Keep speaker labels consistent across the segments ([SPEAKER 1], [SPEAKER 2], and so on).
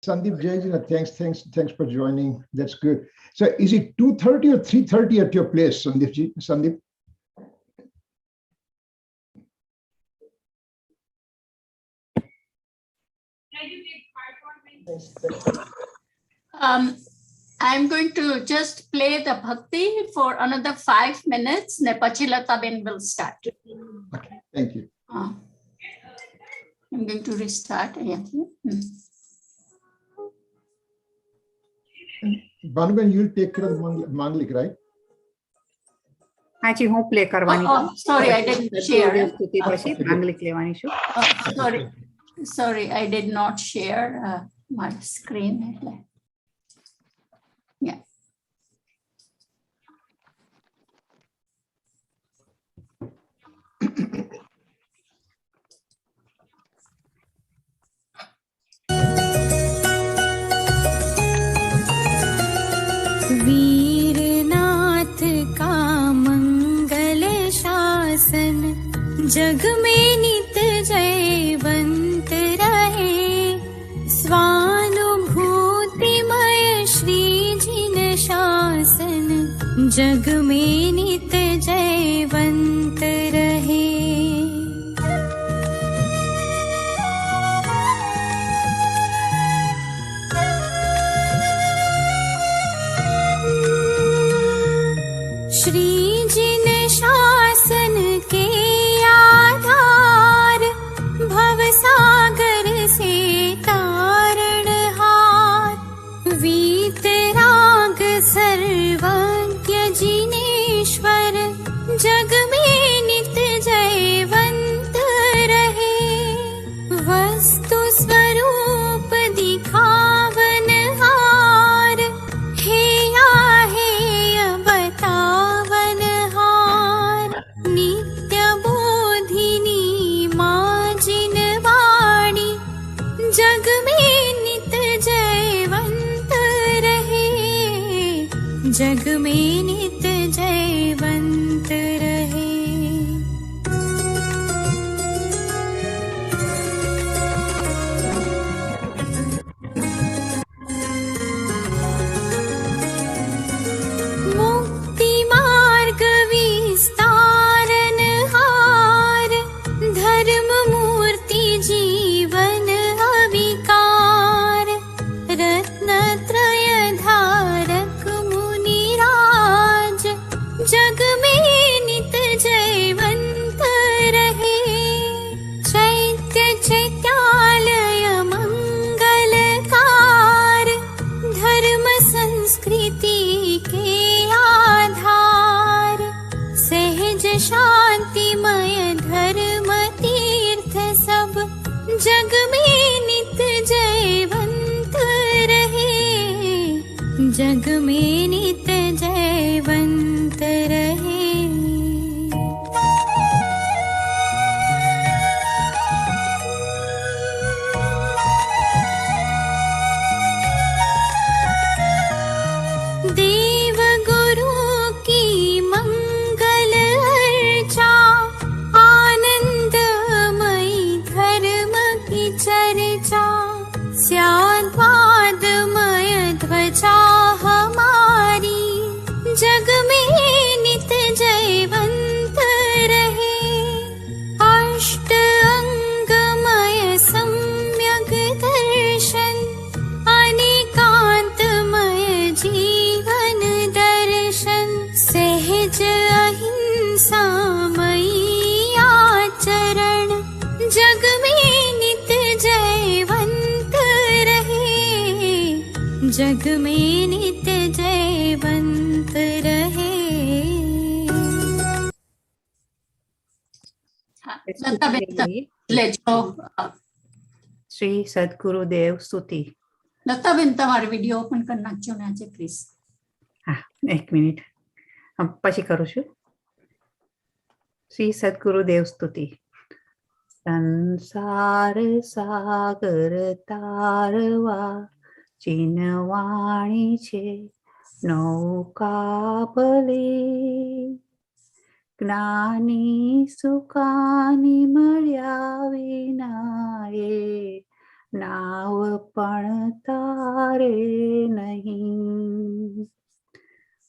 [SPEAKER 1] Sandeep Jayajina, thanks for joining. That's good. So is it 2:30 or 3:30 at your place, Sandeep ji? Sandeep?
[SPEAKER 2] I'm going to just play the Bhakti for another 5 minutes. Nepachilata Ben will start.
[SPEAKER 1] Okay, thank you.
[SPEAKER 2] I'm going to restart. Yeah.
[SPEAKER 1] Banuben, you'll take care of the Manglik, right?
[SPEAKER 3] Actually, હું play કરવાની
[SPEAKER 2] sorry, I didn't share.
[SPEAKER 3] સ્તુતિ પછી માંગલિક લેવાની છું.
[SPEAKER 2] Sorry, I did not share my screen. Yeah.
[SPEAKER 4] वीरनाथ का मंगल शासन जग में नित जयवंत रहे। स्वानुभूतिमय श्री जिन शासन जग में नित जयवंत रहे। श्री जिन शासन के आधार भव सागर से तारणहार। वीतराग सर्वज्ञ जिनेश्वर जग में नित जयवंत रहे। वस्तु स्वरूप दिखावनहार हेया हेय बतावनहार। नित्य बोधिनी माँ जिन वाणी जग में नित जयवंत रहे। जग में नित जयवंत रहे। मुक्ति मार्ग विस्तारनहार धर्म मूर्ति जीवन अविकार। रत्नत्रय धारक मुनिराज जग में नित जयवंत रहे। चैत्य चैत्यालय मंगलकार धर्म संस्कृति के आधार। सहज शांतिमय धर्म तीर्थ सब जग में नित जयवंत रहे। जग में नित जयवंत रहे। देव गुरु की मंगल अर्चा आनंदमयी धर्म की चर्चा। स्याद्वादमय ध्वजा हमारी जग में नित जयवंत रहे। अष्ट अंगमय सम्यक दर्शन अनेकांतमय जीवन दर्शन। सहज अहिंसामयी आचरण जग में नित जयवंत रहे। जग में नित जयवंत रहे।
[SPEAKER 3] શ્રી સદગુરુદેવ સ્તુતિ.
[SPEAKER 2] લતાબેન તમારે વિડીયો ઓપન કરી નાખજો ને આજે પ્લીઝ.
[SPEAKER 3] હા, એક મિનિટ પછી કરું છું. શ્રી સદગુરુદેવ સ્તુતિ. સંસાર સાગર તારવા ચિનવાણી છે નૌકા ભલે. જ્ઞાની સુકાની મળ્યા વિના એ નાવ પણ તારે નહીં.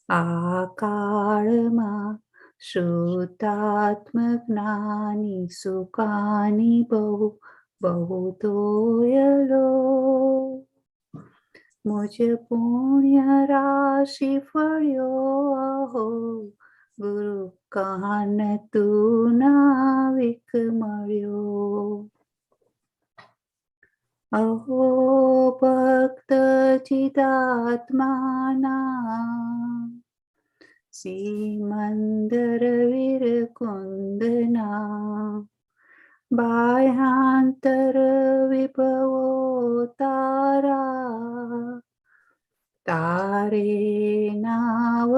[SPEAKER 3] આ કાળમાં શુદ્ધાત્મ જ્ઞાની સુકાની બહુ બહુ તોયલો. મુજ પુણ્ય રાશિ ફળ્યો અહો, ગુરુ કાન તું નાવિક મળ્યો. અહો ભક્ત ચિદાત્માના, સિમંદર વીર કુંદના. બાહ્યાંતર વિભવો તારા, તારે નાવ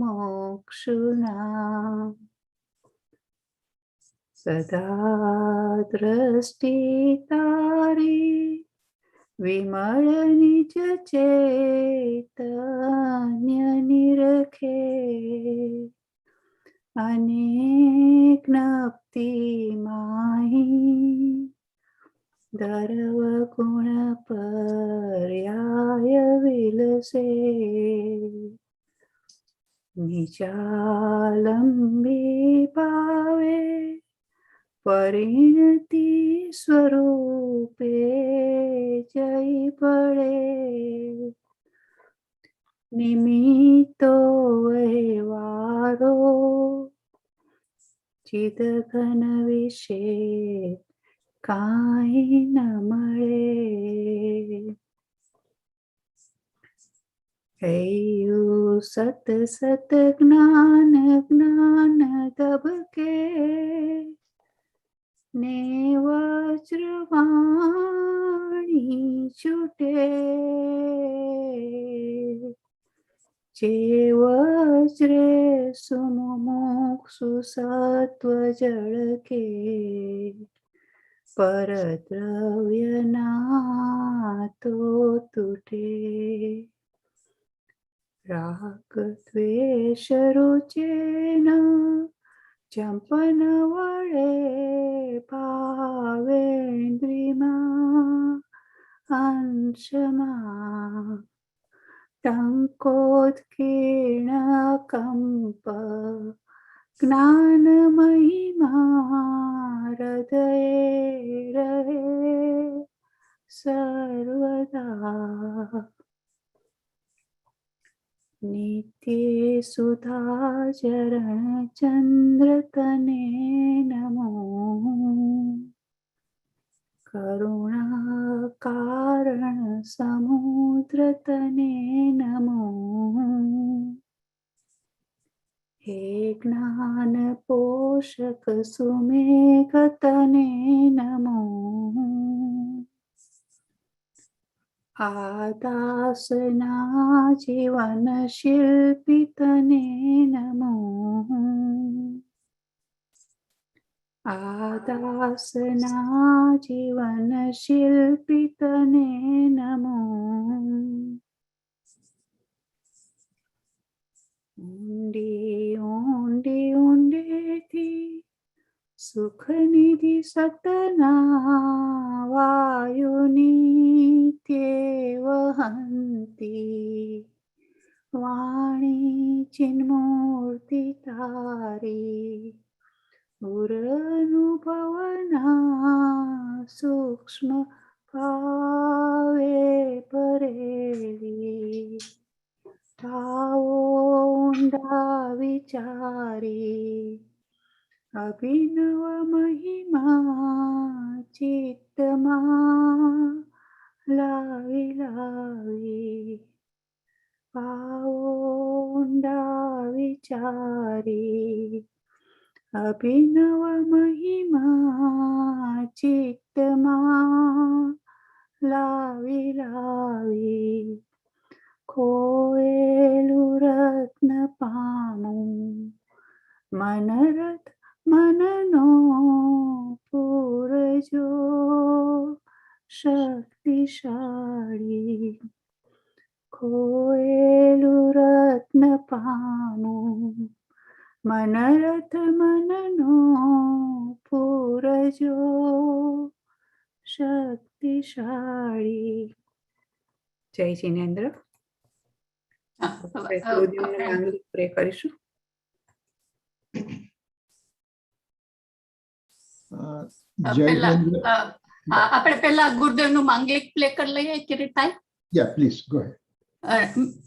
[SPEAKER 3] મોક્ષુના. સદા દ્રષ્ટિ તારી, વિમળ નિજ ચૈતન્ય નિરખે. અનેક જ્ઞપ્તિ માહી, દર્વ ગુણ પર્યાય વિલસે. નિજાલંબી ભાવે, પરિણતિ સ્વરૂપે જઈ પડે. નિમિત્તો વહેવારો, ચિદ ઘન વિશે કાંઈ ન મળે. હૈયું સત સત જ્ઞાન જ્ઞાન દબકે, ને વજ્રવાણી છૂટે. જે વજ્રે સુમુક્ષુ સત્વ જળકે, પરદ્રવ્ય ના તો તૂટે. રાગ દ્વેષ રુચેન ચંપન વળે, ભાવેન્દ્રિમાં અંશમાં. ટંકોત્કીર્ણ કંપ, જ્ઞાન મહિમા હૃદયે રહે સર્વદા. નિત્ય સુધા ચરણ ચંદ્ર તને નમો, કરુણા કારણ સમુદ્ર તને નમો. હે જ્ઞાન પોષક સુમેઘ તને નમો. આદાસના જીવન શિલ્પી તને નમો. આદાસના જીવન શિલ્પી તને નમો. ઊંડી ઊંડી ઊંડેથી સુખ નિધિ સતના, વાયુની તે વહંતી. વાણી ચિન્મૂર્તિ તારી, ગુરનુભવના સૂક્ષ્મ ભાવે ભરેલી. ભાવો ઊંડા વિચારી, અભિનવ મહિમા ચિત્તમાં લાવી લાવી. ભાવો ઊંડા વિચારી, અભિનવ મહિમા ચિત્તમાં લાવી લાવી. ખોયેલું રત્ન પામું, મનરથ મનનો પૂરજો શક્તિશાળી. ખોયેલું રત્ન પામું, મનરથ મનનો પૂરજો શક્તિ. શક્તિશાળી. જય જિનેન્દ્ર.
[SPEAKER 2] આપણે
[SPEAKER 3] પ્રે કરીશું.
[SPEAKER 2] પેલા ગુરુદેવનું માંગલિક પ્લે કરી લઈએ Kiritbhai.
[SPEAKER 1] Yeah, please go ahead.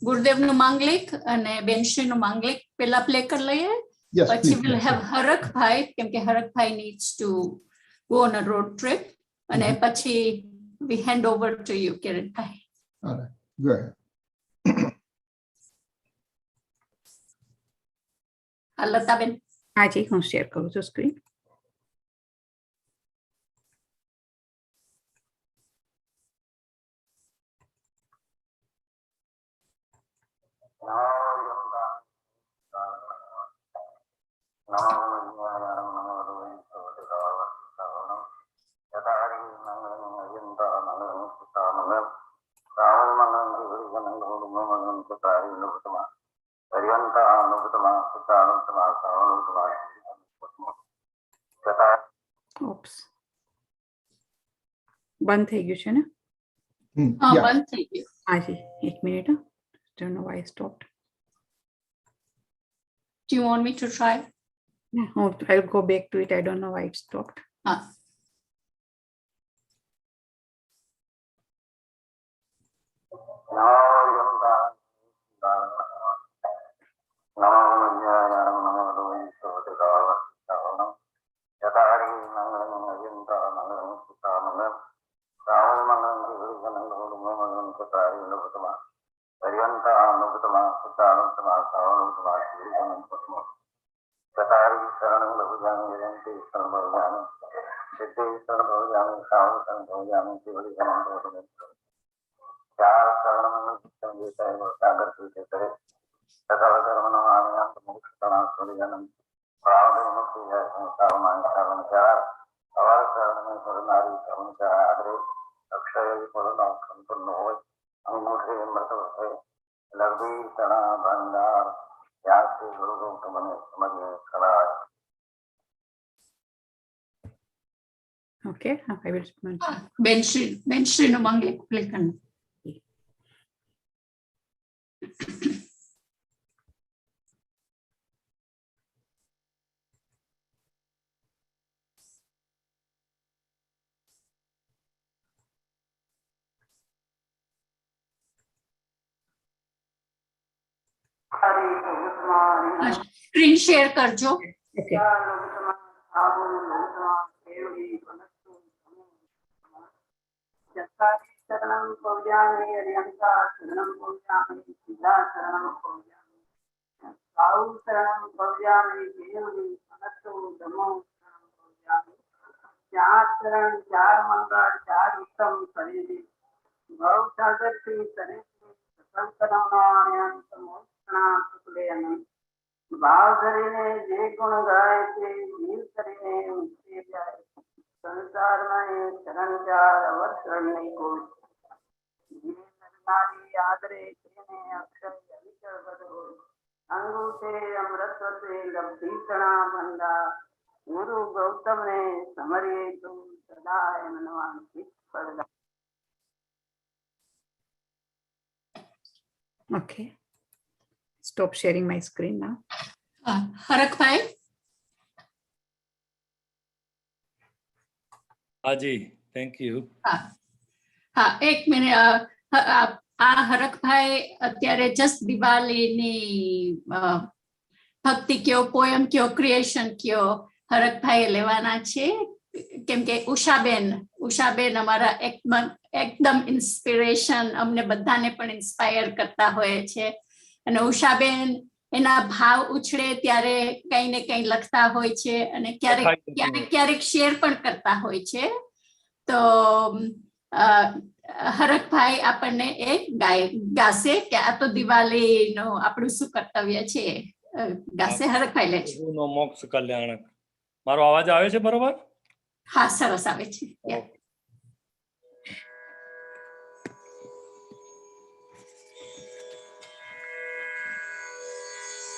[SPEAKER 2] ગુરુદેવનું માંગલિક અને બેનશ્રીનું માંગલિક પેલા પ્લે કરી લઈએ.
[SPEAKER 1] Yes,
[SPEAKER 2] પછી
[SPEAKER 1] please.
[SPEAKER 2] we'll have હરખભાઈ, કેમ કે હરખભાઈ needs to go on a road trip. અને પછી we hand over to you, Kiritbhai.
[SPEAKER 1] All right, go ahead.
[SPEAKER 2] Lataben.
[SPEAKER 3] હાજી, હું શેર કરું છું સ્ક્રીન. બંધ થઈ ગયું છે ને?
[SPEAKER 2] હા,
[SPEAKER 1] Yeah.
[SPEAKER 2] બંધ થઈ ગયું.
[SPEAKER 3] હાજી, એક minute. Don't know why I stopped.
[SPEAKER 2] Do you want me to try?
[SPEAKER 3] Oh, I'll go back to it. I don't know why it stopped.
[SPEAKER 2] હા.
[SPEAKER 3] Okay, I will mention.
[SPEAKER 2] બેનશ્રીનું માંગલિક પ્લે કરવું. સ્ક્રીન શેર કરજો.
[SPEAKER 3] Okay.
[SPEAKER 5] ભાવ ધરીને જે ગુણ ગાય તે જીવ કરીને મુક્તિ જાય. સંસારમાં એ ચરણ ચાર અવસર નહીં કોઈ. જે નરનારી આદરે તેને અક્ષય અવિચળ પદ હોય. અંગૂઠે અમૃત વસે લબ્ધિ ચણા ભંડાર. ગુરુ ગૌતમ ને સમરીએ તું સદાય મનવાન ચિત્ત પડદા.
[SPEAKER 3] Okay. Stop sharing my screen now.
[SPEAKER 2] હરખભાઈ.
[SPEAKER 6] હાજી, થેન્ક યુ.
[SPEAKER 2] હા, એક મિનિટ. આ હરખભાઈ અત્યારે જસ્ટ દિવાળીની ભક્તિ કયો, પોયમ કયો, ક્રિએશન કયો હરખભાઈ લેવાના છે. કેમ કે ઉષાબેન અમારા એકદમ ઇન્સ્પિરેશન, અમને બધાને પણ ઇન્સ્પાયર કરતા હોય છે. અને ઉષાબેન એના ભાવ ઉછળે ત્યારે કઈ ને કઈ લખતા હોય છે અને ક્યારેક શેર પણ કરતા હોય છે. તો હરખભાઈ આપણને એ ગાશે કે આ તો દિવાળીનો આપણું શું કર્તવ્ય છે. ગાશે હરખભાઈ લે છે.
[SPEAKER 6] મોક્ષ કલ્યાણક. મારો અવાજ આવે છે બરોબર?
[SPEAKER 2] હા, સરસ આવે છે.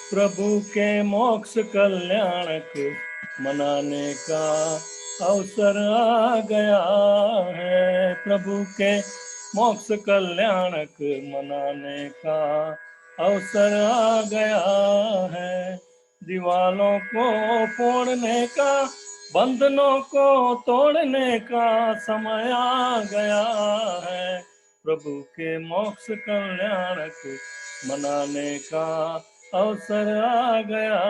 [SPEAKER 6] प्रभु के मोक्ष कल्याणक मनाने का अवसर आ गया है प्रभु के मोक्ष कल्याणक मनाने का अवसर आ गया है। दीवालों को फोड़ने का बंधनों को तोड़ने का समय आ गया है। प्रभु के मोक्ष कल्याणक मनाने का अवसर आ गया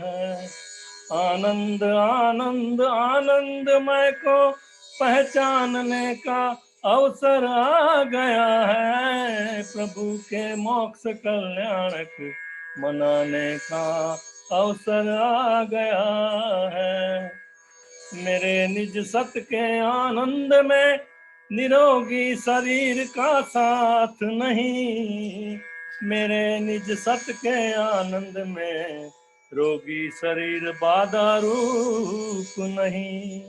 [SPEAKER 6] है। आनंद आनंद आनंदमय को पहचानने का अवसर आ गया है। प्रभु के मोक्ष कल्याणक मनाने का अवसर आ गया है। मेरे निज सत के आनंद में निरोगी शरीर का साथ नहीं। मेरे निज सत के आनंद में रोगी शरीर बाधा रूप नहीं।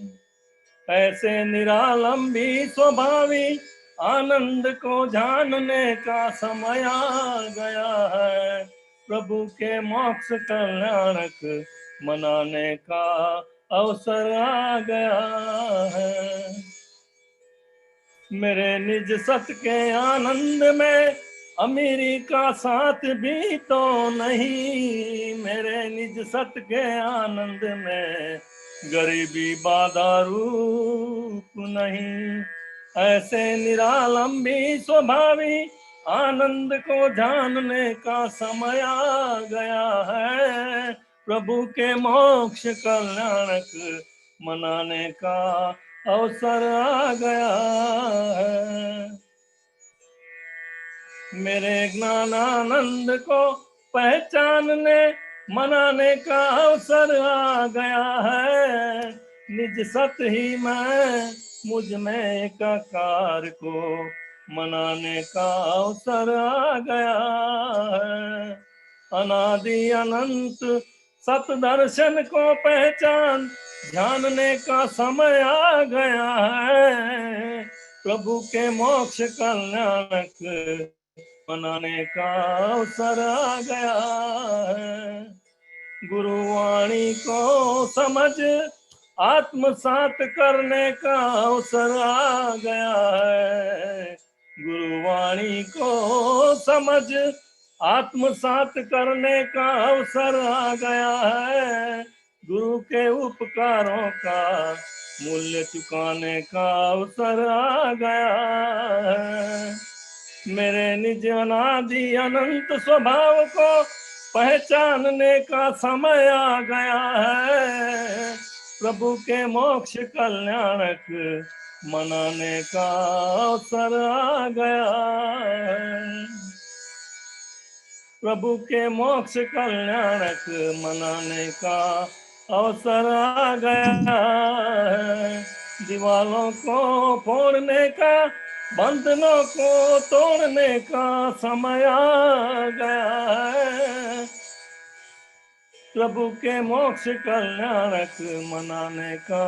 [SPEAKER 6] ऐसे निरालंबी स्वभावी आनंद को जानने का समय आ गया है। प्रभु के मोक्ष कल्याणक मनाने का अवसर आ गया है। मेरे निज सत के आनंद में अमीरी का साथ भी तो नहीं। मेरे निज सत के आनंद में गरीबी बाधा रूप नहीं। ऐसे निरालंबी स्वभावी आनंद को जानने का समय आ गया है। प्रभु के मोक्ष कल्याणक मनाने का अवसर आ गया है। मेरे ज्ञानानंद को पहचानने मनाने का अवसर आ गया है। निज सत ही मैं मुझ में एकाकार को मनाने का अवसर आ गया है। अनादि अनंत सत दर्शन को पहचान जानने का समय आ गया है। प्रभु के मोक्ष कल्याणक मनाने का अवसर आ गया है। गुरुवाणी को समझ आत्मसात करने का अवसर आ गया है। गुरुवाणी को समझ आत्मसात करने का अवसर आ गया है। गुरु के उपकारों का मूल्य चुकाने का अवसर आ गया है। मेरे निज अनादि अनंत स्वभाव को पहचानने का समय आ गया है। प्रभु के मोक्ष कल्याणक मनाने का अवसर आ गया है। प्रभु के मोक्ष कल्याणक मनाने का अवसर आ गया है। दीवालों को फोड़ने का बंधनों को तोड़ने का समय आ गया है। प्रभु के मोक्ष कल्याणक मनाने का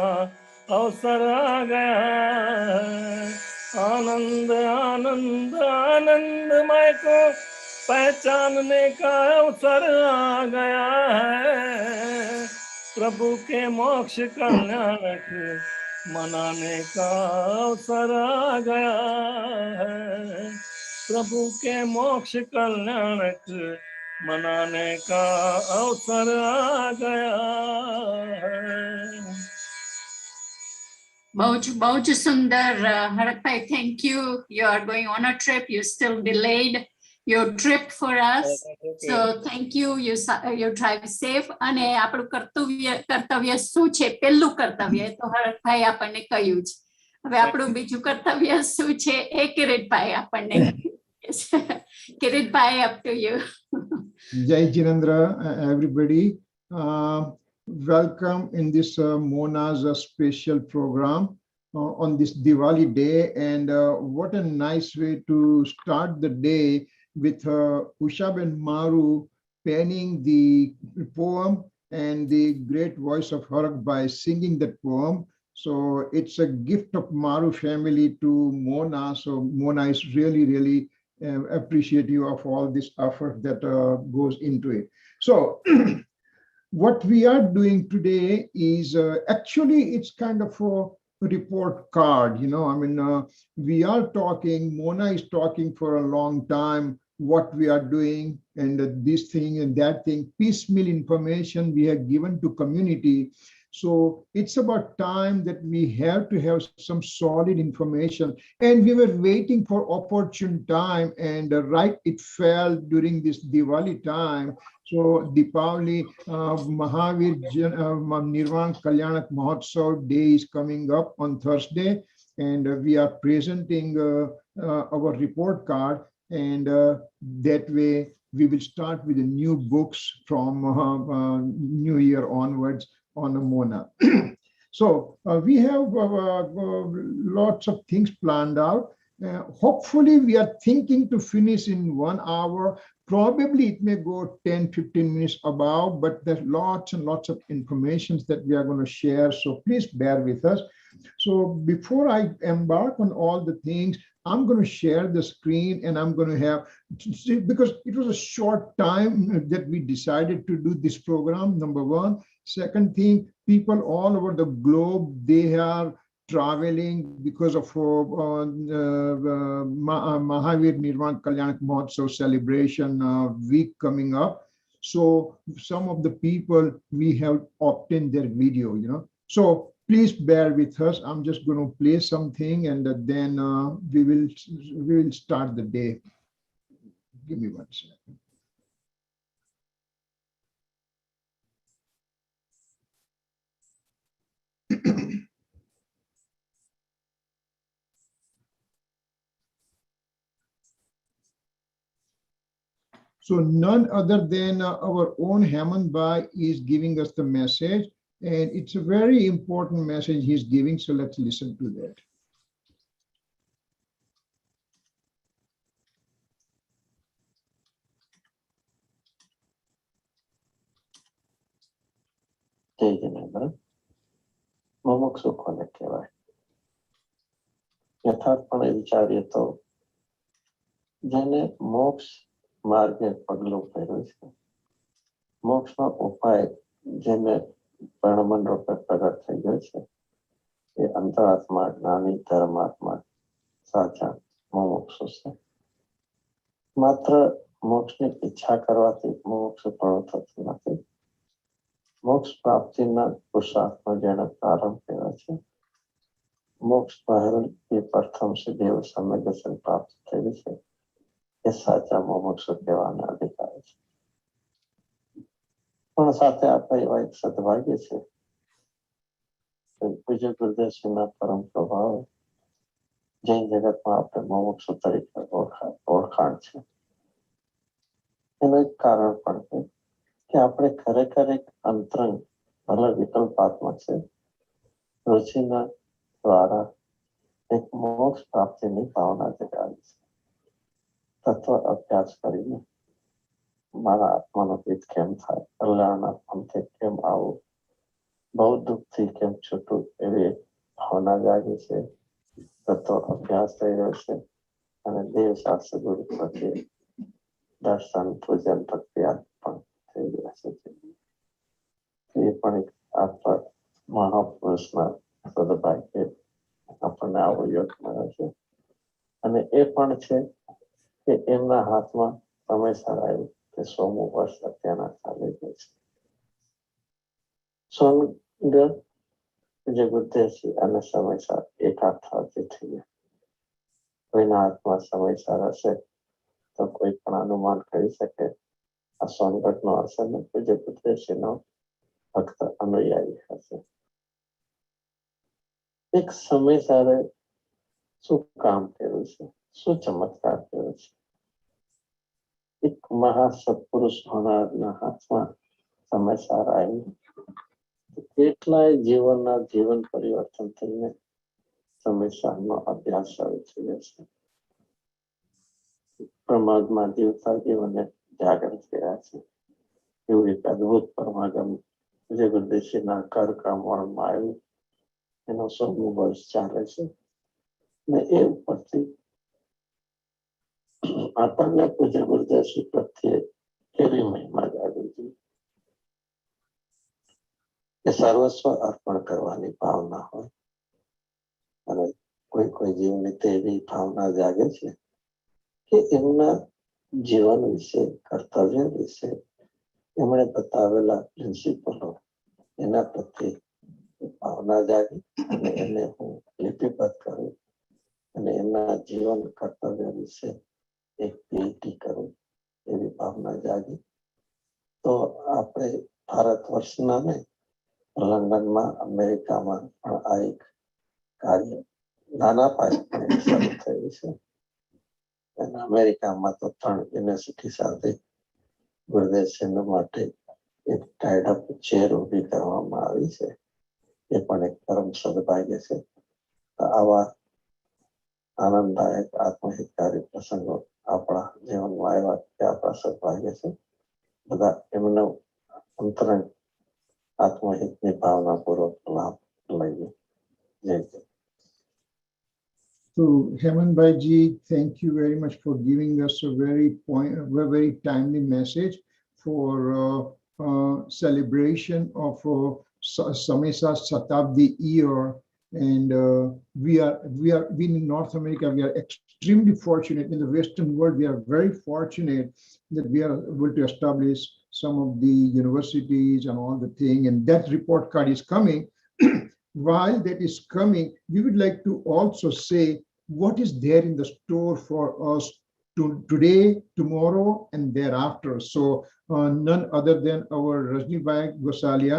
[SPEAKER 6] अवसर आ गया है। आनंद आनंद आनंदमय को पहचानने का अवसर आ गया है। प्रभु के मोक्ष कल्याणक मनाने का अवसर आ गया है। प्रभु के मोक्ष कल्याणक मनाने का अवसर आ गया है।
[SPEAKER 2] બહુ જ સુંદર હરકભાઈ, thank you. You are going on a trip. You still delayed your trip for us. So thank you. You drive safe. અને આપણું કર્તવ્ય શું છે? પહેલું કર્તવ્ય તો હરકભાઈ આપણને કહ્યું છે. હવે આપણું બીજું કર્તવ્ય શું છે એ કિરીટભાઈ આપણને. Kiritbhai, up to you.
[SPEAKER 1] Jai Jinendra, everybody. Welcome in this Mona's special program on this Diwali day. And what a nice way to start the day with Ushab and Maru penning the poem and the great voice of Harak by singing that poem. So it's a gift of Maru family to Mona. So Mona is really, really appreciative of all this effort that goes into it. So what we are doing today is actually it's kind of a report card. I mean, we are talking, Mona is talking for a long time what we are doing and this thing and that thing, piecemeal information we have given to community. So it's about time that we have to have some solid information, and we were waiting for opportune time, and right, it fell during this Diwali time. So Deepavali, Mahavir Nirvan Kalyanak Mahotsav day is coming up on Thursday, and we are presenting our report card, and that way we will start with the new books from New Year onwards on the Mona. So we have lots of things planned out. Hopefully we are thinking to finish in 1 hour. Probably it may go 10-15 minutes above, but there's lots and lots of information that we are going to share. So please bear with us. So before I embark on all the things, I'm going to share the screen, and I'm going to have, because it was a short time that we decided to do this program, number one. Second thing, people all over the globe, they are traveling because of Mahavir Nirvan Kalyanak Mahotsav celebration week coming up. So some of the people, we have obtained their video, So please bear with us. I'm just going to play something, and then we will start the day. Give me 1 second. So none other than our own Hemant Bhai is giving us the message, and it's a very important message he's giving. So let's listen to that.
[SPEAKER 7] જય જિનેન્દ્ર. મુમુક્ષુ કોને કહેવાય? યથાર્થપણે વિચારીએ તો જેને મોક્ષ માર્ગે પગલું ભર્યું છે, મોક્ષનો ઉપાય જેને પરમન રૂપે પ્રગટ થઈ ગયો છે, એ અંતરાત્મા, જ્ઞાની, ધર્માત્મા, સાચા મુમુક્ષુ છે. માત્ર મોક્ષની ઈચ્છા કરવાથી મુમુક્ષુપણું થતું નથી. મોક્ષ પ્રાપ્તિના પુરુષાર્થનો જેને પ્રારંભ કર્યો છે, મોક્ષ પહેલ એ પ્રથમ સિદ્ધિ એવું સમ્યક દર્શન પ્રાપ્ત થયું છે, એ સાચા મુમુક્ષુ કહેવાના અધિકારી છે. પણ સાથે આપણે એવા એક સદભાગ્ય છે કે પૂજ્ય ગુરુદેવશ્રીના પરમ પ્રભાવે જૈન જગતમાં આપણે મુમુક્ષુ તરીકે ઓળખાણ છે. એનું એક કારણ પણ છે કે આપણે ખરેખર એક અંતરંગ, ભલે વિકલ્પાત્મક છે, રુચિના દ્વારા એક મોક્ષ પ્રાપ્તિની ભાવના જગાવી છે. તત્વ અભ્યાસ કરીને મારા આત્માનો હિત કેમ થાય, કલ્યાણના પંથે કેમ આવું, બહુ દુઃખથી કેમ છૂટું, એવી ભાવના જાગી છે. તત્વ અભ્યાસ થઈ રહ્યો છે, અને દેવશાસ્ત્ર ગુરુ પ્રત્યે દર્શન, પૂજન, ભક્તિ પણ થઈ રહ્યા છે. એ પણ એક આપણા મહાપુરુષના સદભાગ્ય આપણને આવો યોગ મળ્યો છે. અને એ પણ છે કે એમના હાથમાં સમયસર આવ્યું કે 100મું વર્ષ અત્યારના ચાલી ગયું છે. સોનગઢ જે ગુરુદેવશ્રી અને સમયસર એકાર્થાથી થઈ ગયા. કોઈના હાથમાં સમયસર હશે તો કોઈ પણ અનુમાન કરી શકે આ સોનગઢનો હશે ને પૂજ્ય ગુરુદેવશ્રીનો ભક્ત અનુયાયી હશે. એક સમયસરે શું કામ કર્યું છે, શું ચમત્કાર કર્યો છે. એક મહાસત્પુરુષ હોનારના હાથમાં સમયસર આવ્યું. કેટલાય જીવન પરિવર્તન થઈને સમયસરનો અભ્યાસ શરૂ થયો છે. પ્રમાદમાં જીવતા જીવનને જાગૃત કર્યા છે. એવું એક અદભુત પરમાગમ જે ગુરુદેવશ્રીના કર કામવામાં આવ્યું, એનો 100મું વર્ષ ચાલે છે. ને એ ઉપરથી આપણને પૂજ્ય ગુરુદેવશ્રી પ્રત્યે કેવી મહિમા જાગૃતિ. કે સર્વસ્વ અર્પણ કરવાની ભાવના હોય અને કોઈ કોઈ જીવની તો એવી ભાવના જાગે છે કે એમના જીવન વિશે, કર્તવ્ય વિશે એમણે બતાવેલા પ્રિન્સિપલો એના પ્રત્યે ભાવના જાગી અને એને હું લિપિબદ્ધ કરું અને એમના જીવન કર્તવ્ય વિશે એક પીએચડી કરું એવી ભાવના જાગી. તો આપણે ભારત વર્ષના ને લંડનમાં, અમેરિકામાં પણ આ એક કાર્ય નાના પાયે શરૂ થયું છે. અને અમેરિકામાં તો 3 યુનિવર્સિટી સાથે ગુરુદેવ સિંહ માટે એક ટાઈડ ચેર ઊભી કરવામાં આવી છે. એ પણ એક પરમ સદભાગ્ય છે. આવા આનંદદાયક આત્મહિતકારી પ્રસંગો આપણા જીવનમાં આવ્યા તે આપણા સદભાગ્ય છે. બધા એમનો અંતરંગ આત્મહિતની ભાવનાપૂર્વક લાભ લઈએ. જય જય.
[SPEAKER 1] So, Heman Bhaiji, thank you very much for giving us a very timely message for celebration of Samesa Satabdi year. And we in North America, we are extremely fortunate. In the Western world, we are very fortunate that we are able to establish some of the universities and all the thing. And that report card is coming. While that is coming, we would like to also say what is there in the store for us today, tomorrow, and thereafter. So none other than our Rajni Bhai Gosalia,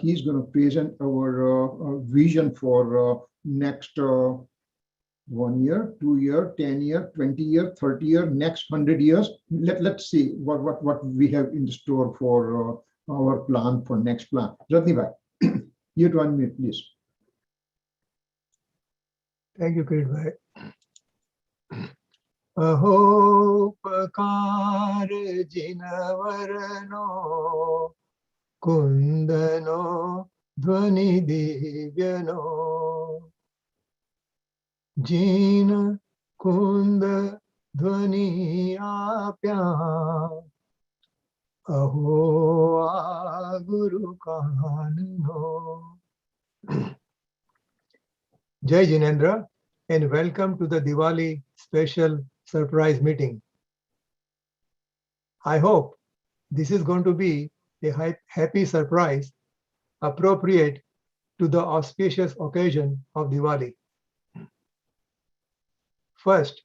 [SPEAKER 1] he's going to present our vision for next 1 year, 2 year, 10 year, 20 year, 30 year, next 100 years. Let's see what we have in the store for our plan for next plan. Rajni Bhai, you to unmute, please.
[SPEAKER 8] Thank you, Kirit Bhai. Aho pakar jinavarano kundano dhvani divyano jin kunda dhvani apya aho guru kanano. Jai Jinendra, and welcome to the Diwali special surprise meeting. I hope this is going to be a happy surprise appropriate to the auspicious occasion of Diwali. First,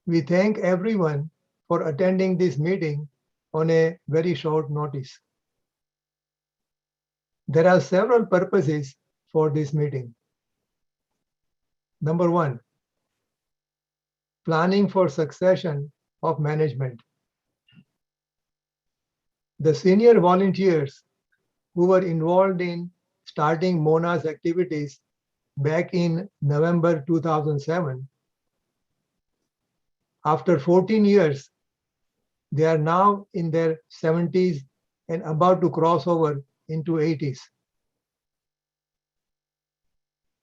[SPEAKER 8] we thank everyone for attending this meeting on a very short notice. There are several purposes for this meeting. Number 1, planning for succession of management. The senior volunteers who were involved in starting MONA's activities back in November 2007, after 14 years, they are now in their 70s and about to cross over into 80s.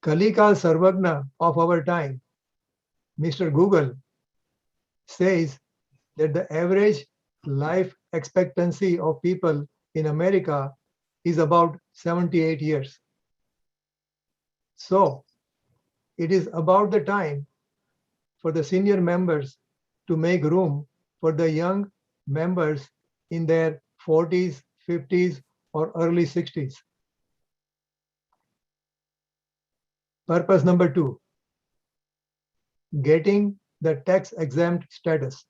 [SPEAKER 8] Kalika Sarvagna of our time, Mr. Google, says that the average life expectancy of people in America is about 78 years. So it is about the time for the senior members to make room for the young members in their 40s, 50s, or early 60s. Purpose number 2, getting the tax-exempt status.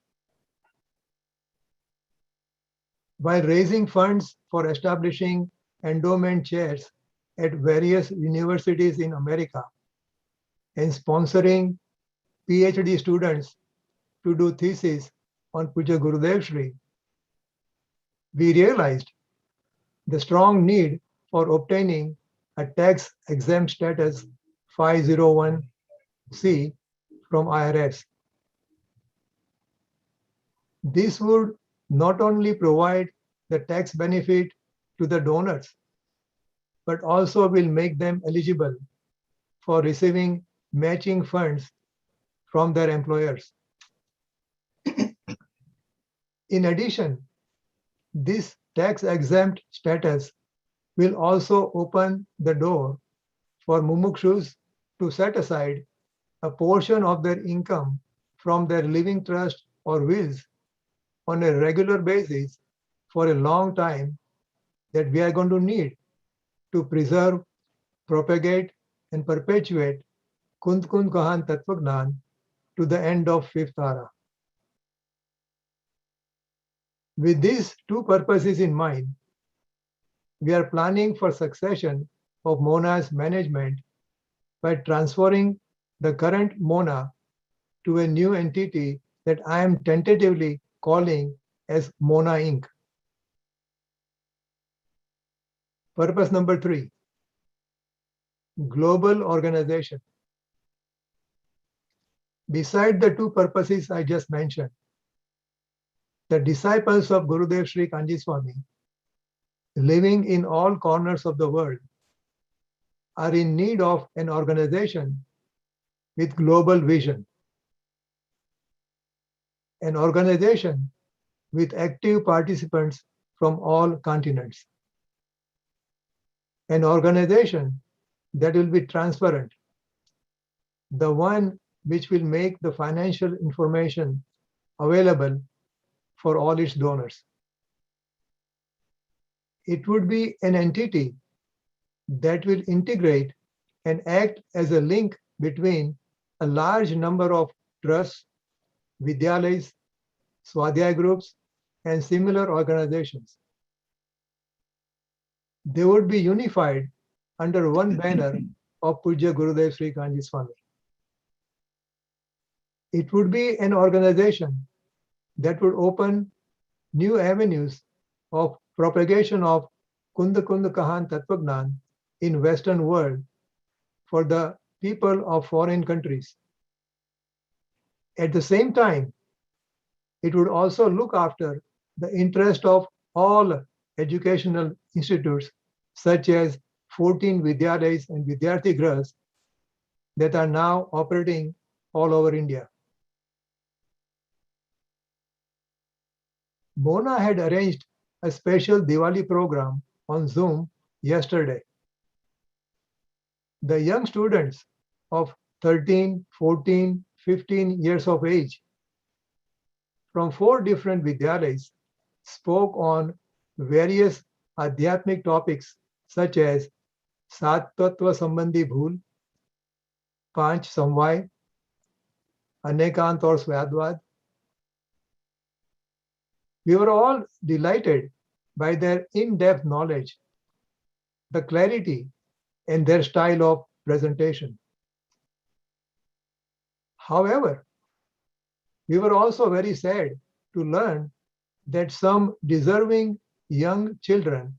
[SPEAKER 8] While raising funds for establishing endowment chairs at various universities in America and sponsoring PhD students to do thesis on Puja Gurudev Shri, we realized the strong need for obtaining a tax-exempt status 501c from IRS. This would not only provide the tax benefit to the donors, but also will make them eligible for receiving matching funds from their employers. In addition, this tax-exempt status will also open the door for mumukshus to set aside a portion of their income from their living trust or wills on a regular basis for a long time that we are going to need to preserve, propagate, and perpetuate Kund Kund Kahan Tattvagnan to the end of fifth ara. With these two purposes in mind, we are planning for succession of MONA's management by transferring the current MONA to a new entity that I am tentatively calling as MONA Inc. Purpose number 3, global organization. Beside the two purposes I just mentioned, the disciples of Gurudev Sri Kanji Swami, living in all corners of the world, are in need of an organization with global vision, an organization with active participants from all continents, an organization that will be transparent, the one which will make the financial information available for all its donors. It would be an entity that will integrate and act as a link between a large number of trusts, vidyalayas, swadhyaya groups, and similar organizations. They would be unified under one banner of Pujya Gurudev Sri Kanji Swami. It would be an organization that would open new avenues of propagation of Kund Kund Kahan Tattvagnan in Western world for the people of foreign countries. At the same time, it would also look after the interest of all educational institutes such as 14 Vidyalayas and Vidyarthi Grahas that are now operating all over India. Mona had arranged a special Diwali program on Zoom yesterday. The young students of 13, 14, 15 years of age from 4 different Vidyalayas spoke on various Adhyatmic topics such as Sat Tattva Sambandhi Bhool, Panch Samvay, Anekant aur Swadvad. We were all delighted by their in-depth knowledge, the clarity, and their style of presentation. However, we were also very sad to learn that some deserving young children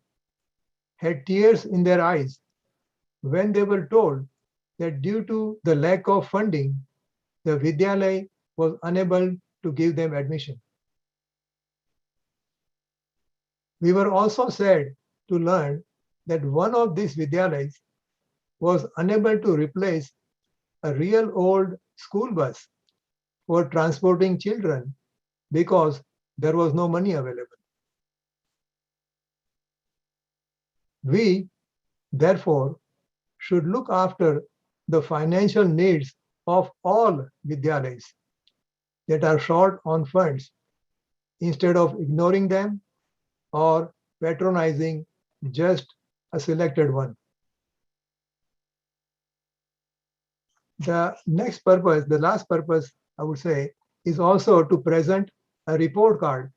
[SPEAKER 8] had tears in their eyes when they were told that due to the lack of funding, the Vidyalaya was unable to give them admission. We were also sad to learn that one of these Vidyalayas was unable to replace a real old school bus for transporting children because there was no money available. We, therefore, should look after the financial needs of all Vidyalayas that are short on funds instead of ignoring them or patronizing just a selected one. The next purpose, the last purpose, I would say, is also to present a report card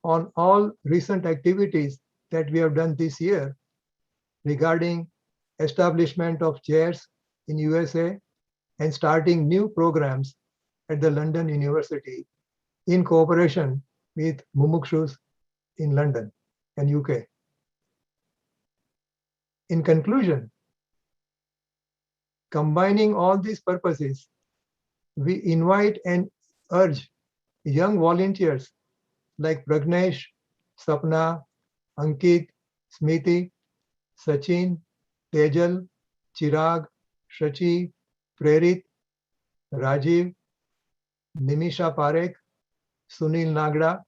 [SPEAKER 8] on all recent activities that we have done this year regarding establishment of chairs in USA and starting new programs at the London University in cooperation with Mumukshus in London and UK. In conclusion, combining all these purposes, we invite and urge young volunteers like Pragnesh, Sapna, Ankit, Smiti, Sachin, Tejal, Chirag, Shachi, Prerit, Rajiv, Nimisha Parekh, Sunil Nagda,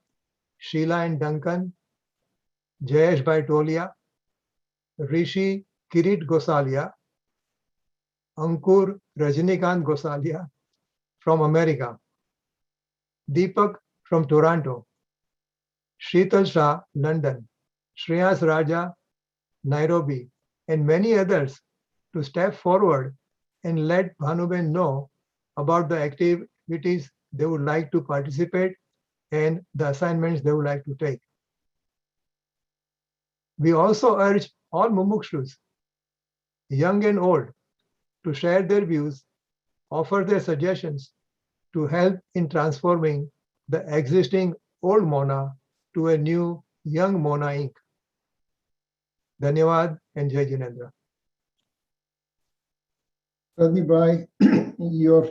[SPEAKER 8] Sheila and Duncan, Jayesh Bhai Tolia, Rishi Kirit Gosalia, Ankur Rajnikant Gosalia from America, Deepak from Toronto, Sheetal Shah, London, Shreyas Raja, Nairobi, and many others to step forward and let Bhanuben know about the activities they would like to participate and the assignments they would like to take. We also urge all mumukshus, young and old, to share their views, offer their suggestions to help in transforming the existing old Mona to a new young Mona Inc. Dhanyawad and Jai Jinendra.
[SPEAKER 1] Rajni Bhai, you're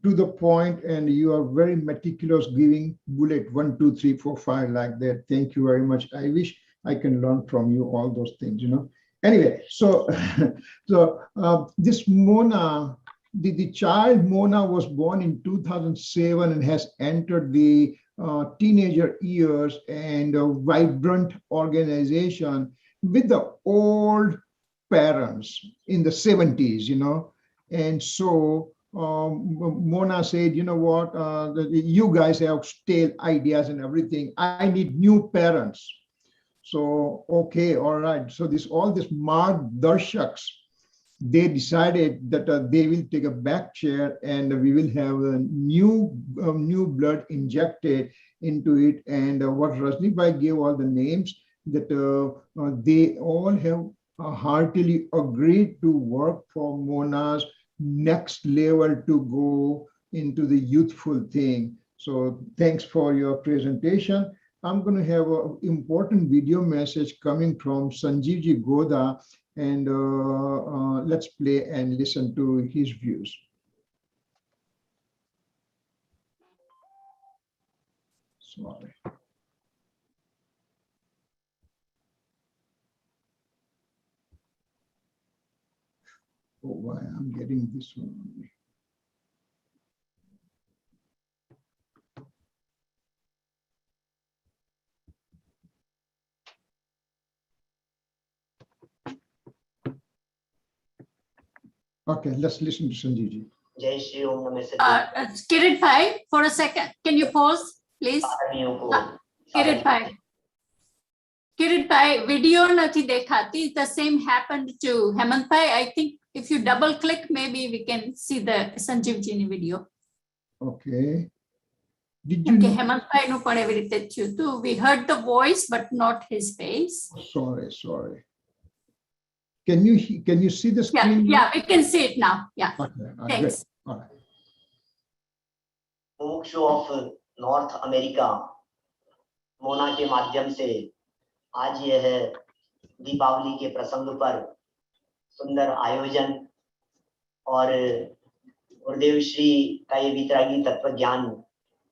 [SPEAKER 1] to the point and you are very meticulous giving bullet 1, 2, 3, 4, 5 like that. Thank you very much. I wish I can learn from you all those things, you know. Anyway, so this Mona, the child Mona was born in 2007 and has entered the teenager years and a vibrant organization with the old parents in the 70s, you know. And so Mona said, you know what, you guys have stale ideas and everything. I need new parents. So, okay, all right. So all this Margdarshaks, they decided that they will take a back chair and we will have a new blood injected into it. And what Rajni Bhai gave all the names, that they all have heartily agreed to work for Mona's next level to go into the youthful thing. So thanks for your presentation. I'm going to have an important video message coming from Sanjeevji Goda, and let's play and listen to his views. Sorry. Oh, why I'm getting this one only. Okay, let's listen to Sanjeevji.
[SPEAKER 9] जय श्री ओम नमः
[SPEAKER 2] Kirit Bhai, for a second, can you pause, please? Kirit Bhai, video nathi dekhati. The same happened to Hemant Bhai. I think if you double click, maybe we can see the Sanjeevji video.
[SPEAKER 1] Okay. Did you?
[SPEAKER 2] Okay, Hemant Bhai no pade evi rite thyu tu. We heard the voice, but not his face.
[SPEAKER 1] Sorry. Can you see the screen?
[SPEAKER 2] Yeah, we can see it now. Yeah.
[SPEAKER 1] Okay,
[SPEAKER 2] Thanks.
[SPEAKER 1] All right.
[SPEAKER 9] मुमुक्षु of north America Mona के माध्यम से आज यह दीपावली के प्रसंग पर सुंदर आयोजन और गुरुदेव श्री का ये वितरागी तत्व ज्ञान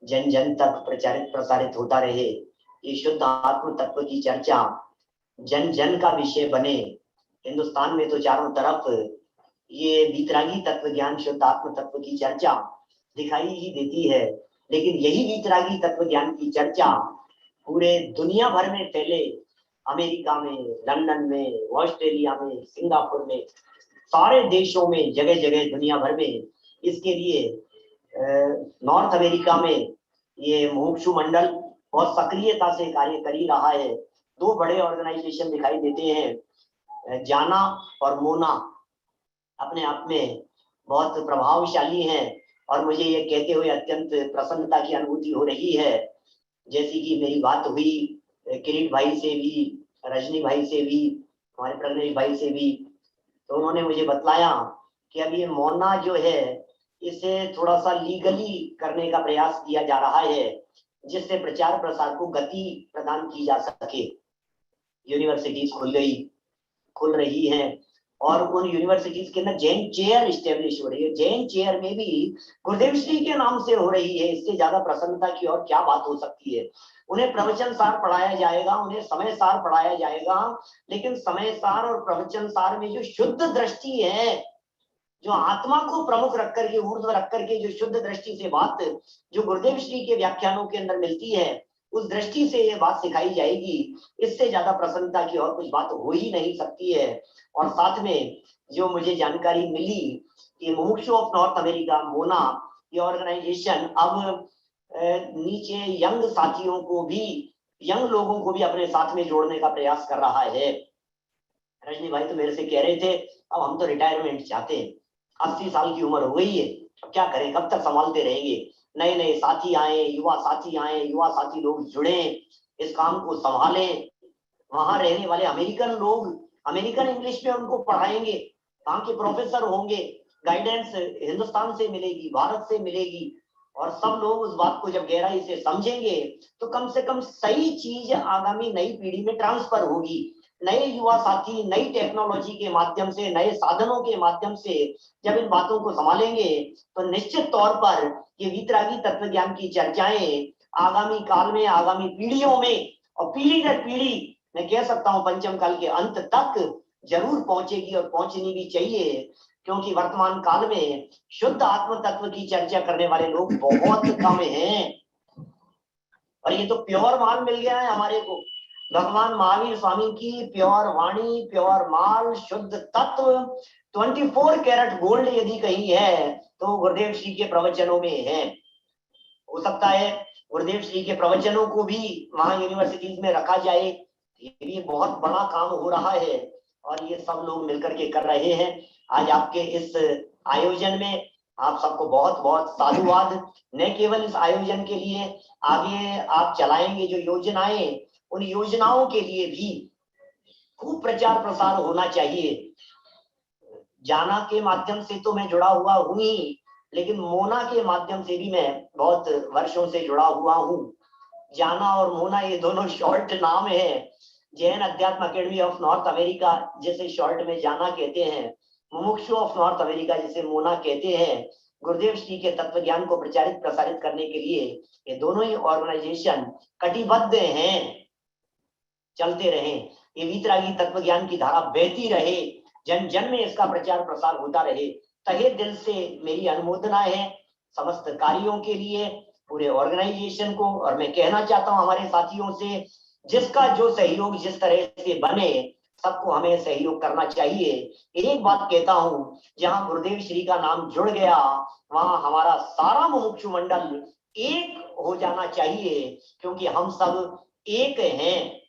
[SPEAKER 9] जन जन तक प्रसारित होता रहे, ये शुद्ध आत्म तत्व की चर्चा जन जन का विषय बने। हिंदुस्तान में तो चारों तरफ ये वितरागी तत्व ज्ञान शुद्ध आत्म तत्व की चर्चा दिखाई ही देती है, लेकिन यही वितरागी तत्व ज्ञान की चर्चा पूरे दुनिया भर में फैले, अमेरिका में, लंदन में, ऑस्ट्रेलिया में, सिंगापुर में, सारे देशों में, जगह जगह दुनिया भर में। इसके लिए नॉर्थ अमेरिका में ये मुमुक्षु मंडल बहुत सक्रियता से कार्य कर ही रहा है। दो बड़े ऑर्गेनाइजेशन दिखाई देते हैं, जाना और मोना अपने आप में बहुत प्रभावशाली हैं, और मुझे ये कहते हुए अत्यंत प्रसन्नता की अनुभूति हो रही है। जैसी कि मेरी बात हुई किरीट भाई से भी, रजनी भाई से भी, हमारे प्रगनेश भाई से भी, तो उन्होंने मुझे बतलाया कि अब ये मोना जो है इसे थोड़ा सा लीगली करने का प्रयास किया जा रहा है, जिससे प्रचार प्रसार को गति प्रदान की जा सके। यूनिवर्सिटीज खुल रही हैं और उन यूनिवर्सिटीज के अंदर जैन चेयर इस्टेब्लिश हो रही है। जैन चेयर में भी गुरुदेव श्री के नाम से हो रही है। इससे ज्यादा प्रसन्नता की और क्या बात हो सकती है। उन्हें प्रवचन सार पढ़ाया जाएगा, उन्हें समय सार पढ़ाया जाएगा, लेकिन समय सार और प्रवचन सार में जो शुद्ध दृष्टि है, जो आत्मा को प्रमुख रख करके, ऊर्ध्व रख करके जो शुद्ध दृष्टि से बात जो गुरुदेव श्री के व्याख्यानों के अंदर मिलती है, उस दृष्टि से ये बात सिखाई जाएगी। इससे ज्यादा प्रसन्नता की और कुछ बात हो ही नहीं सकती है। और साथ में जो मुझे जानकारी मिली कि मुमुक्षु ऑफ नॉर्थ अमेरिका मोना ये ऑर्गेनाइजेशन अब नीचे यंग साथियों को भी, यंग लोगों को भी अपने साथ में जोड़ने का प्रयास कर रहा है। रजनी भाई तो मेरे से कह रहे थे अब हम तो रिटायरमेंट चाहते हैं, 80 साल की उम्र हो गई है, अब क्या करें, कब तक संभालते रहेंगे। नए नए साथी आए, युवा साथी आए, युवा साथी लोग जुड़े, इस काम को संभालें। वहां रहने वाले अमेरिकन लोग अमेरिकन इंग्लिश में उनको पढ़ाएंगे, वहां के प्रोफेसर होंगे, गाइडेंस हिंदुस्तान से मिलेगी, भारत से मिलेगी, और सब लोग उस बात को जब गहराई से समझेंगे तो कम से कम सही चीज आगामी नई पीढ़ी में ट्रांसफर होगी। नए युवा साथी नई टेक्नोलॉजी के माध्यम से, नए साधनों के माध्यम से जब इन बातों को संभालेंगे तो निश्चित तौर पर ये वीतरागी तत्व ज्ञान की चर्चाएं आगामी काल में, आगामी पीढ़ियों में, और पीढ़ी दर पीढ़ी मैं कह सकता हूं पंचम काल के अंत तक जरूर पहुंचेगी, और पहुंचनी भी चाहिए। क्योंकि वर्तमान काल में शुद्ध आत्म तत्व की चर्चा करने वाले लोग बहुत कम हैं, और ये तो प्योर माल मिल गया है हमारे को। भगवान महावीर स्वामी की प्योर वाणी, प्योर माल, शुद्ध तत्व, 24 कैरेट गोल्ड यदि कहीं है तो गुरुदेव श्री के प्रवचनों में है। हो सकता है गुरुदेव श्री के प्रवचनों को भी वहां यूनिवर्सिटीज में रखा जाए, ये भी बहुत बड़ा काम हो रहा है, और ये सब लोग मिलकर के कर रहे हैं। आज आपके इस आयोजन में आप सबको बहुत बहुत साधुवाद। न केवल इस आयोजन के लिए, आगे आप चलाएंगे जो योजनाएं, उन योजनाओं के लिए भी खूब प्रचार प्रसार होना चाहिए। जाना के माध्यम से तो मैं जुड़ा हुआ हूं ही, लेकिन मोना के माध्यम से भी मैं बहुत वर्षों से जुड़ा हुआ हूं। जाना और मोना ये दोनों शॉर्ट नाम है। जैन अध्यात्म अकेडमी ऑफ नॉर्थ अमेरिका जिसे शॉर्ट में जाना कहते हैं, मुमुक्षु ऑफ नॉर्थ अमेरिका जिसे मोना कहते हैं, गुरुदेव श्री के तत्व ज्ञान को प्रचारित प्रसारित करने के लिए ये दोनों ही ऑर्गेनाइजेशन कटिबद्ध हैं। चलते रहें, ये वीतरागी तत्व ज्ञान की धारा बहती रहे, जन जन में इसका प्रचार प्रसार होता रहे। तहे दिल से मेरी अनुमोदना है समस्त कार्यों के लिए, पूरे ऑर्गेनाइजेशन को। और मैं कहना चाहता हूं हमारे साथियों से, जिसका जो सहयोग जिस तरह से बने, सबको हमें सहयोग करना चाहिए। एक बात कहता हूं, जहां गुरुदेव श्री का नाम जुड़ गया वहां हमारा सारा मुमुक्षु मंडल एक हो जाना चाहिए, क्योंकि हम सब एक हैं।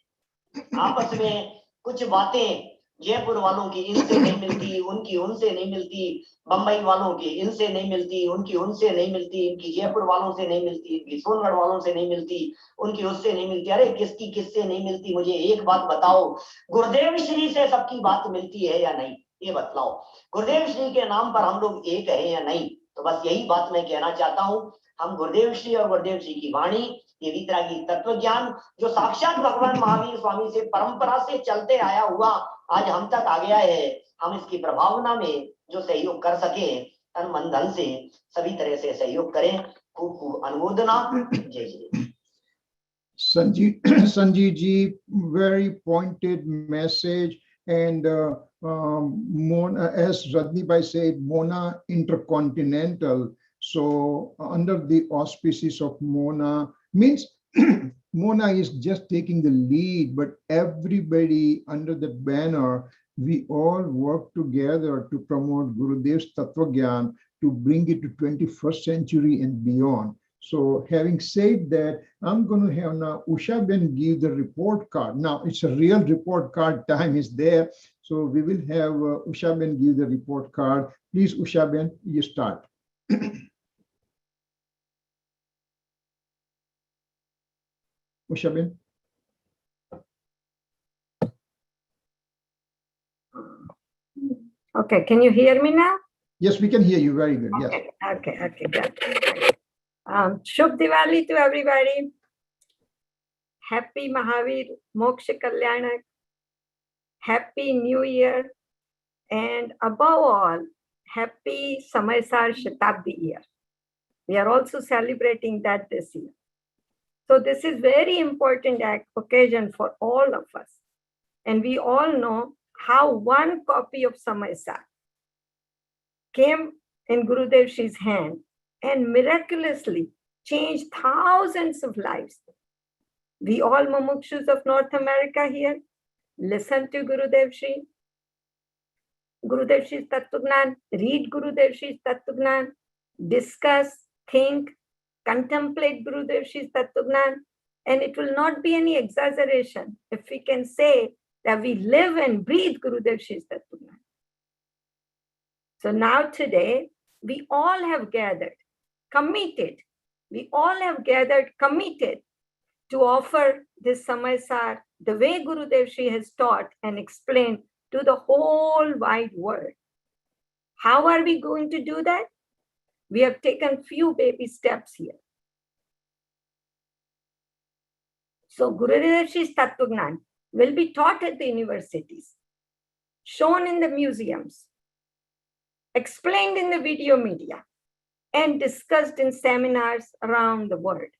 [SPEAKER 9] आपस में कुछ बातें जयपुर वालों की इनसे नहीं मिलती, उनकी उनसे नहीं मिलती, बंबई वालों की इनसे नहीं मिलती, उनकी उनसे नहीं मिलती, इनकी जयपुर वालों से नहीं मिलती, इनकी सोनगढ़ वालों से नहीं मिलती, उनकी उससे नहीं मिलती। अरे किसकी किससे नहीं मिलती? मुझे एक बात बताओ, गुरुदेव श्री से सबकी बात मिलती है या नहीं? ये बतलाओ, गुरुदेव श्री के नाम पर हम लोग एक है या नहीं? तो बस यही बात मैं कहना चाहता हूँ। हम गुरुदेव श्री और गुरुदेव श्री की वाणी, ये वीतरागी तत्व ज्ञान जो साक्षात भगवान महावीर स्वामी से परंपरा से चलते आया हुआ आज हम तक आ गया है, हम इसकी प्रभावना में जो सहयोग कर सके, तन मन धन से सभी तरह से सहयोग करें। खूब खूब अनुमोदना। जय जय।
[SPEAKER 1] Sanjeev ji, very pointed message. And Mona, as Rajni Bhai said, Mona Intercontinental. So under the auspices of Mona, means Mona is just taking the lead, but everybody under the banner, we all work together to promote Gurudev's Tattva Gyan, to bring it to 21st century and beyond. So having said that, I'm going to have now Usha Ben give the report card. Now it's a real report card time is there. So we will have Usha Ben give the report card. Please, Usha Ben, you start. Usha Ben.
[SPEAKER 3] Okay, can you hear me now?
[SPEAKER 1] Yes, we can hear you. Very good. Yes.
[SPEAKER 3] Okay, good. Shubh Diwali to everybody. Happy Mahavir Moksha Kalyanak. Happy New Year. And above all, happy Samaysar Shatabdi year. We are also celebrating that this year. So this is very important occasion for all of us. And we all know how one copy of Samaysar came in Gurudev Shri's hand and miraculously changed thousands of lives. We all mumukshus of North America here, listen to Gurudev Shri. Gurudev Shri's Tattvagnan, read Gurudev Shri's Tattvagnan, discuss, think, contemplate Gurudev Shri's Tattvagnan, and it will not be any exaggeration if we can say that we live and breathe Gurudev Shri's Tattvagnan. So now today, we all have gathered, committed, we all have gathered, committed to offer this Samaysar the way Gurudev Shri has taught and explained to the whole wide world. How are we going to do that? We have taken few baby steps here. So Gurudev Shri's Tattvagnan will be taught at the universities, shown in the museums, explained in the video media, and discussed in seminars around the world.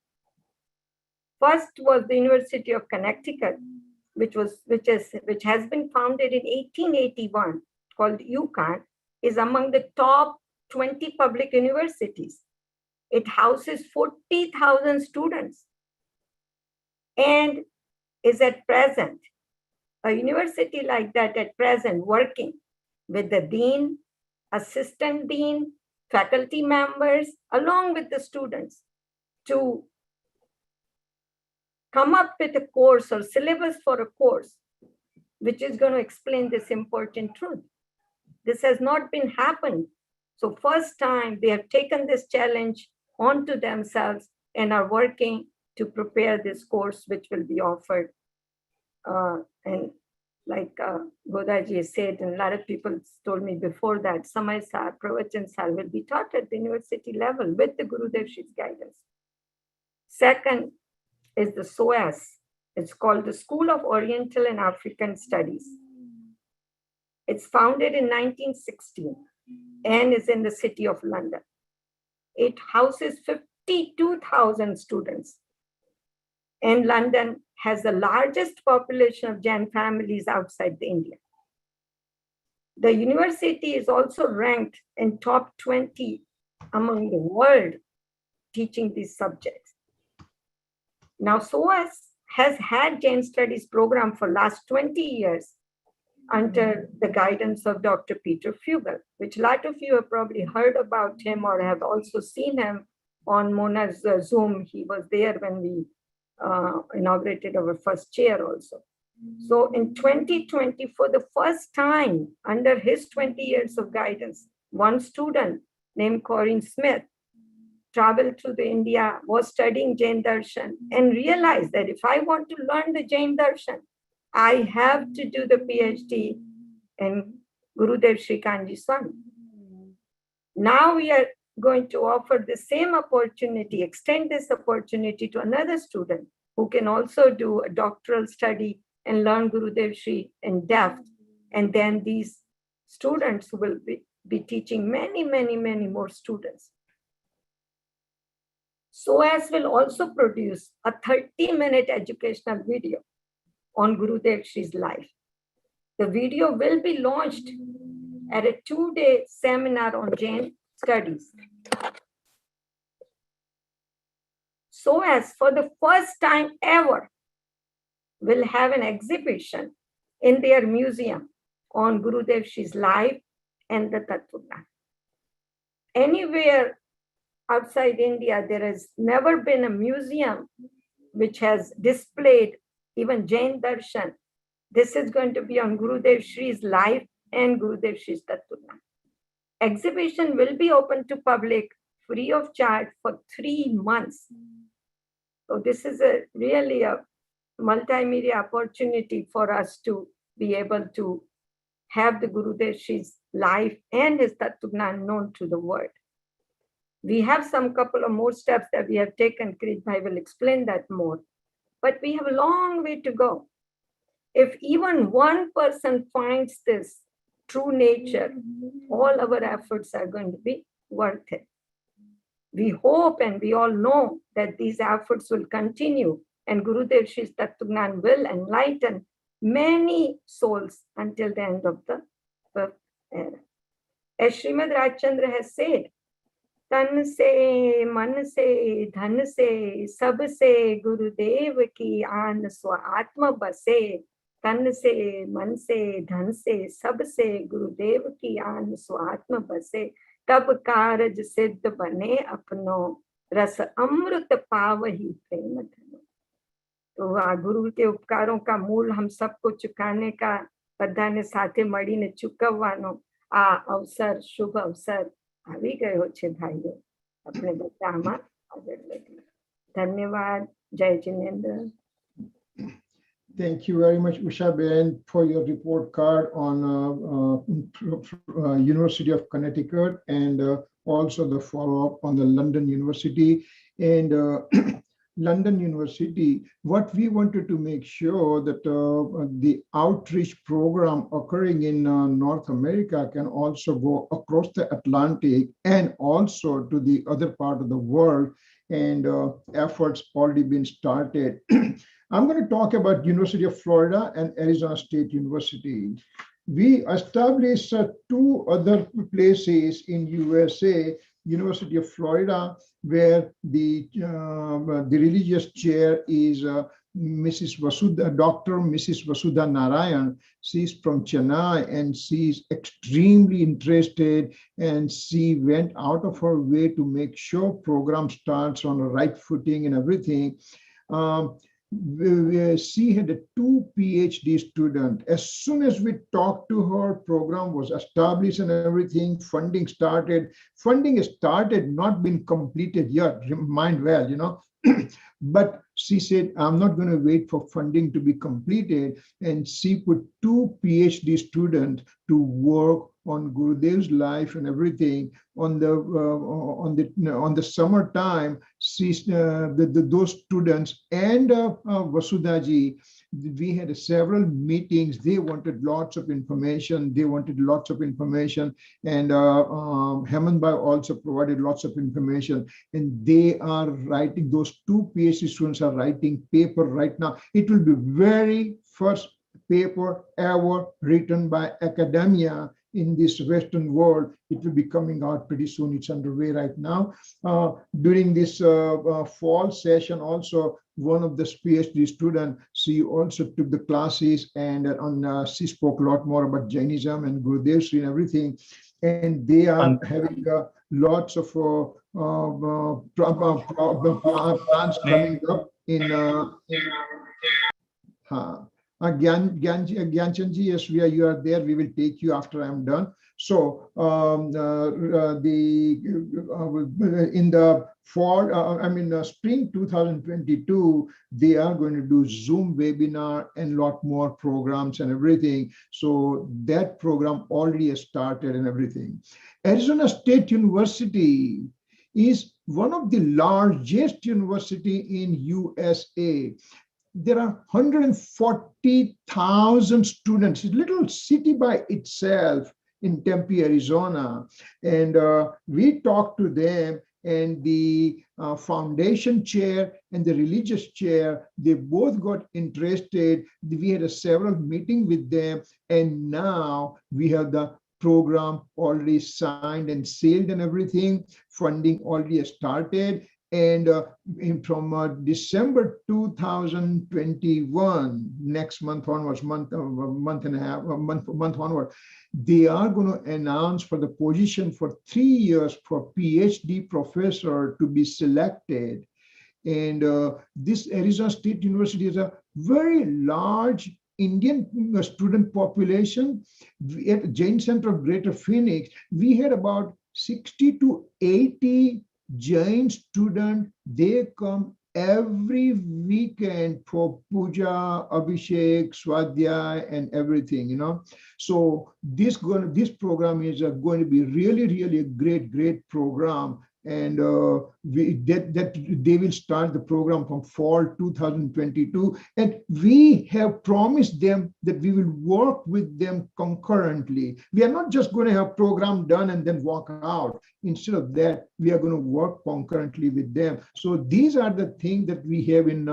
[SPEAKER 3] First was the University of Connecticut, which has been founded in 1881, called UConn, is among the top 20 public universities. It houses 40,000 students and is at present, a university like that at present, working with the dean, assistant dean, faculty members, along with the students to come up with a course or syllabus for a course which is going to explain this important truth. This has not been happened. So first time they have taken this challenge onto themselves and are working to prepare this course which will be offered. And like Godaji said, and a lot of people told me before that, Samaysar, Pravachansar will be taught at the university level with the Gurudev Shri's guidance. Second is the SOAS. It's called the School of Oriental and African Studies. It's founded in 1916 and is in the city of London. It houses 52,000 students. And London has the largest population of Jain families outside India. The university is also ranked in top 20 among the world teaching these subjects. Now, SOAS has had Jain Studies program for last 20 years under the guidance of Dr. Peter Fugel, which a lot of you have probably heard about him or have also seen him on Mona's Zoom. He was there when we inaugurated our first chair also. So in 2020, for the first time under his 20 years of guidance, one student named Corinne Smith traveled to the India, was studying Jain Darshan and realized that if I want to learn the Jain Darshan, I have to do the PhD in Gurudev Shri Kanji Swami. Now we are going to offer the same opportunity, extend this opportunity to another student who can also do a doctoral study and learn Gurudev Shri in depth. And then these students will be teaching many, many, many more students. SOAS will also produce a 30-minute educational video on Gurudev Shri's life. The video will be launched at a 2-day seminar on Jain studies. SOAS, for the first time ever, will have an exhibition in their museum on Gurudev Shri's life and the Tattvagnan. Anywhere outside India, there has never been a museum which has displayed even Jain Darshan. This is going to be on Gurudev Shri's life and Gurudev Shri's Tattvagnan. Exhibition will be open to public free of charge for 3 months. So this is really a multimedia opportunity for us to be able to have the Gurudev Shri's life and his Tattvagnan known to the world. We have some couple of more steps that we have taken. Krish Bhai will explain that more. But we have a long way to go. If even one person finds this true nature, all our efforts are going to be worth it. We hope and we all know that these efforts will continue and Gurudev Shri's Tattvagnan will enlighten many souls until the end of the era. As Srimad Rajchandra has said, तन से मन से धन से सब से गुरुदेव की आन स्वात्म बसे। तन से मन से धन से सब से गुरुदेव की आन स्वात्म बसे। तब कारज सिद्ध बने अपनो रस अमृत पावही प्रेम धनो। तो आ गुरु के उपकारों का मूल हम सबको चुकाने का બધાને સાથે મળીને ચૂકવવાનો આ અવસર શુભ અવસર આવી ગયો છે ભાઈઓ. આપણે બધા આમાં આગળ વધીએ. ધન્યવાદ. જય Jinendra.
[SPEAKER 1] Thank you very much, Usha Ben, for your report card on University of Connecticut, and also the follow-up on the London University. And London University, what we wanted to make sure that the outreach program occurring in North America can also go across the Atlantic and also to the other part of the world, and efforts already been started. I'm going to talk about University of Florida and Arizona State University. We established two other places in USA, University of Florida, where the religious chair is Mrs. Vasudha, Dr. Mrs. Vasudha Narayan. She's from Chennai and she's extremely interested, and she went out of her way to make sure program starts on the right footing and everything. She had a 2 PhD student. As soon as we talked to her, program was established and everything, funding started. Funding started, not been completed yet, mind well, you know. But she said, I'm not going to wait for funding to be completed. And she put 2 PhD students to work on Gurudev's life and everything. On the summertime, those students and Vasudhaji, we had several meetings. They wanted lots of information. And Hemant Bhai also provided lots of information. And they are writing, those 2 PhD students are writing paper right now. It will be very first paper ever written by academia in this Western world. It will be coming out pretty soon. It's underway right now. During this fall session also, one of the PhD students, she also took the classes, and she spoke a lot more about Jainism and Gurudev Sri and everything. And they are having lots of plans coming up in Gyanchandji, yes, you are there. We will take you after I'm done. So in the fall, spring 2022, they are going to do Zoom webinar and lot more programs and everything. So that program already has started and everything. Arizona State University is one of the largest university in USA. There are 140,000 students, a little city by itself in Tempe, Arizona. And we talked to them, and the foundation chair and the religious chair, they both got interested. We had several meetings with them, and now we have the program already signed and sealed and everything. Funding already started. And from December 2021, next month onwards, month onward, they are going to announce for the position for 3 years for PhD professor to be selected. And this Arizona State University is a very large Indian student population. At Jain Center of Greater Phoenix, we had about 60 to 80 Jain students. They come every weekend for puja, abhishek, swadhyay, and everything, you know. So this program is going to be really a great program. And that they will start the program from fall 2022. And we have promised them that we will work with them concurrently. We are not just going to have program done and then walk out. Instead of that, we are going to work concurrently with them. So these are the things that we have in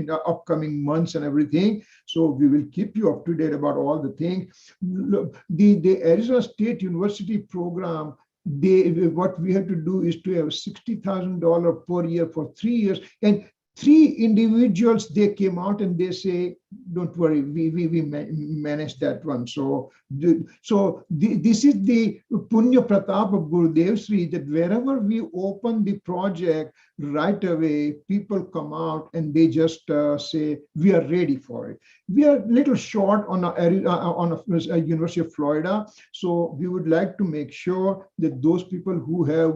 [SPEAKER 1] the upcoming months and everything. So we will keep you up to date about all the things. The Arizona State University program, what we have to do is to have $60,000 per year for 3 years. And 3 individuals, they came out and they say, don't worry, we manage that one. So this is the Punya Pratap of Gurudev Sri, that wherever we open the project, right away, people come out and they just say, we are ready for it. We are a little short on a University of Florida. So we would like to make sure that those people who have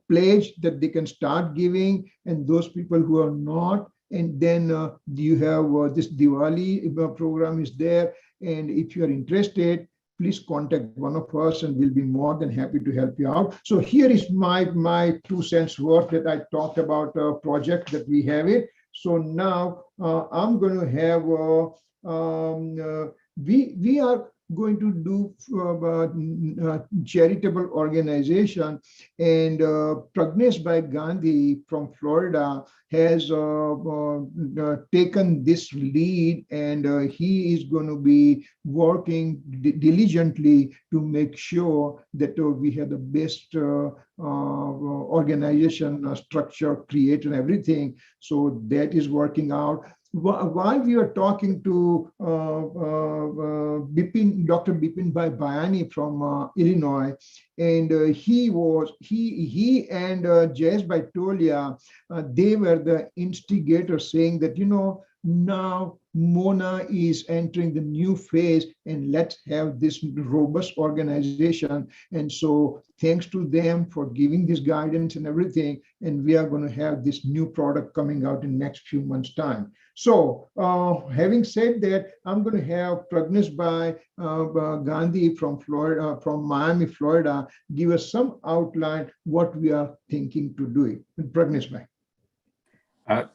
[SPEAKER 1] pledged that they can start giving, and those people who are not. And then you have this Diwali program is there. And if you are interested, please contact one of us and we'll be more than happy to help you out. So here is my 2 cents worth that I talked about a project that we have it. So now I'm going to have, we are going to do charitable organization, and Pragnesh Bhai Gandhi from Florida has taken this lead, and he is going to be working diligently to make sure that we have the best organization structure created and everything. So that is working out. While we were talking to Dr. Bipin Bhai Bayani from Illinois, and he and Jayesh Bhai Tolia, they were the instigators, saying that, now Mona is entering the new phase, and let's have this robust organization. And so thanks to them for giving this guidance and everything. And we are going to have this new product coming out in next few months' time. So having said that, I'm going to have Pragnesh Bhai Gandhi from Florida, from Miami, Florida, give us some outline what we are thinking to do it. Pragnesh Bhai.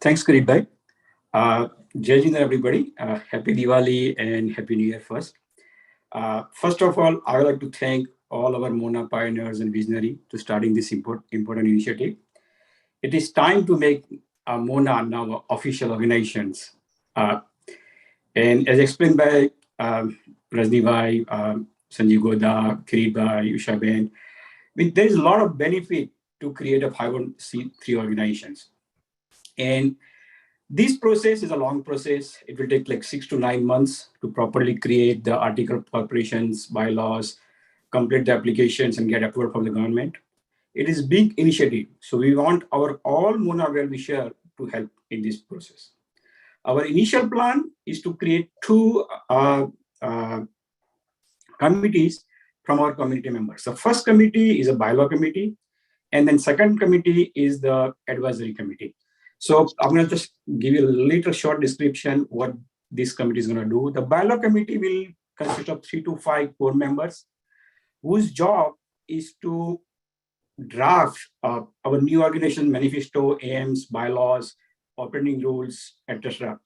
[SPEAKER 10] Thanks, Kirit Bhai. Jai Hind, everybody. Happy Diwali and Happy New Year first. First of all, I would like to thank all our Mona pioneers and visionaries to starting this important initiative. It is time to make Mona now official organizations. And as explained by Rajni Bhai, Sanjeev Goda, Kirit Bhai, Usha Ben, there is a lot of benefit to create a 501c3 organizations. And this process is a long process. It will take like 6 to 9 months to properly create the article of corporations, bylaws, complete the applications, and get approval from the government. It is a big initiative. So we want our all Mona well-wisher to help in this process. Our initial plan is to create 2 committees from our community members. The first committee is a bylaw committee, and then second committee is the advisory committee. So I'm going to just give you a little short description what this committee is going to do. The bylaw committee will consist of 3 to 5 core members whose job is to draft our new organization manifesto, aims, bylaws, operating rules, etc.,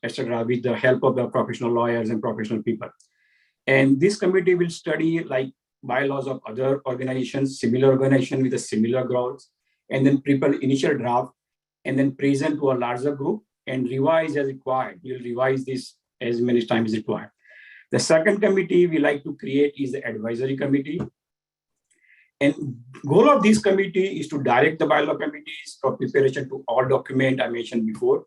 [SPEAKER 10] with the help of the professional lawyers and professional people. And this committee will study like bylaws of other organizations, similar organization with a similar goals, and then prepare initial draft, and then present to a larger group and revise as required. We'll revise this as many times as required. The second committee we like to create is the advisory committee. And goal of this committee is to direct the bylaw committees for preparation to all document I mentioned before.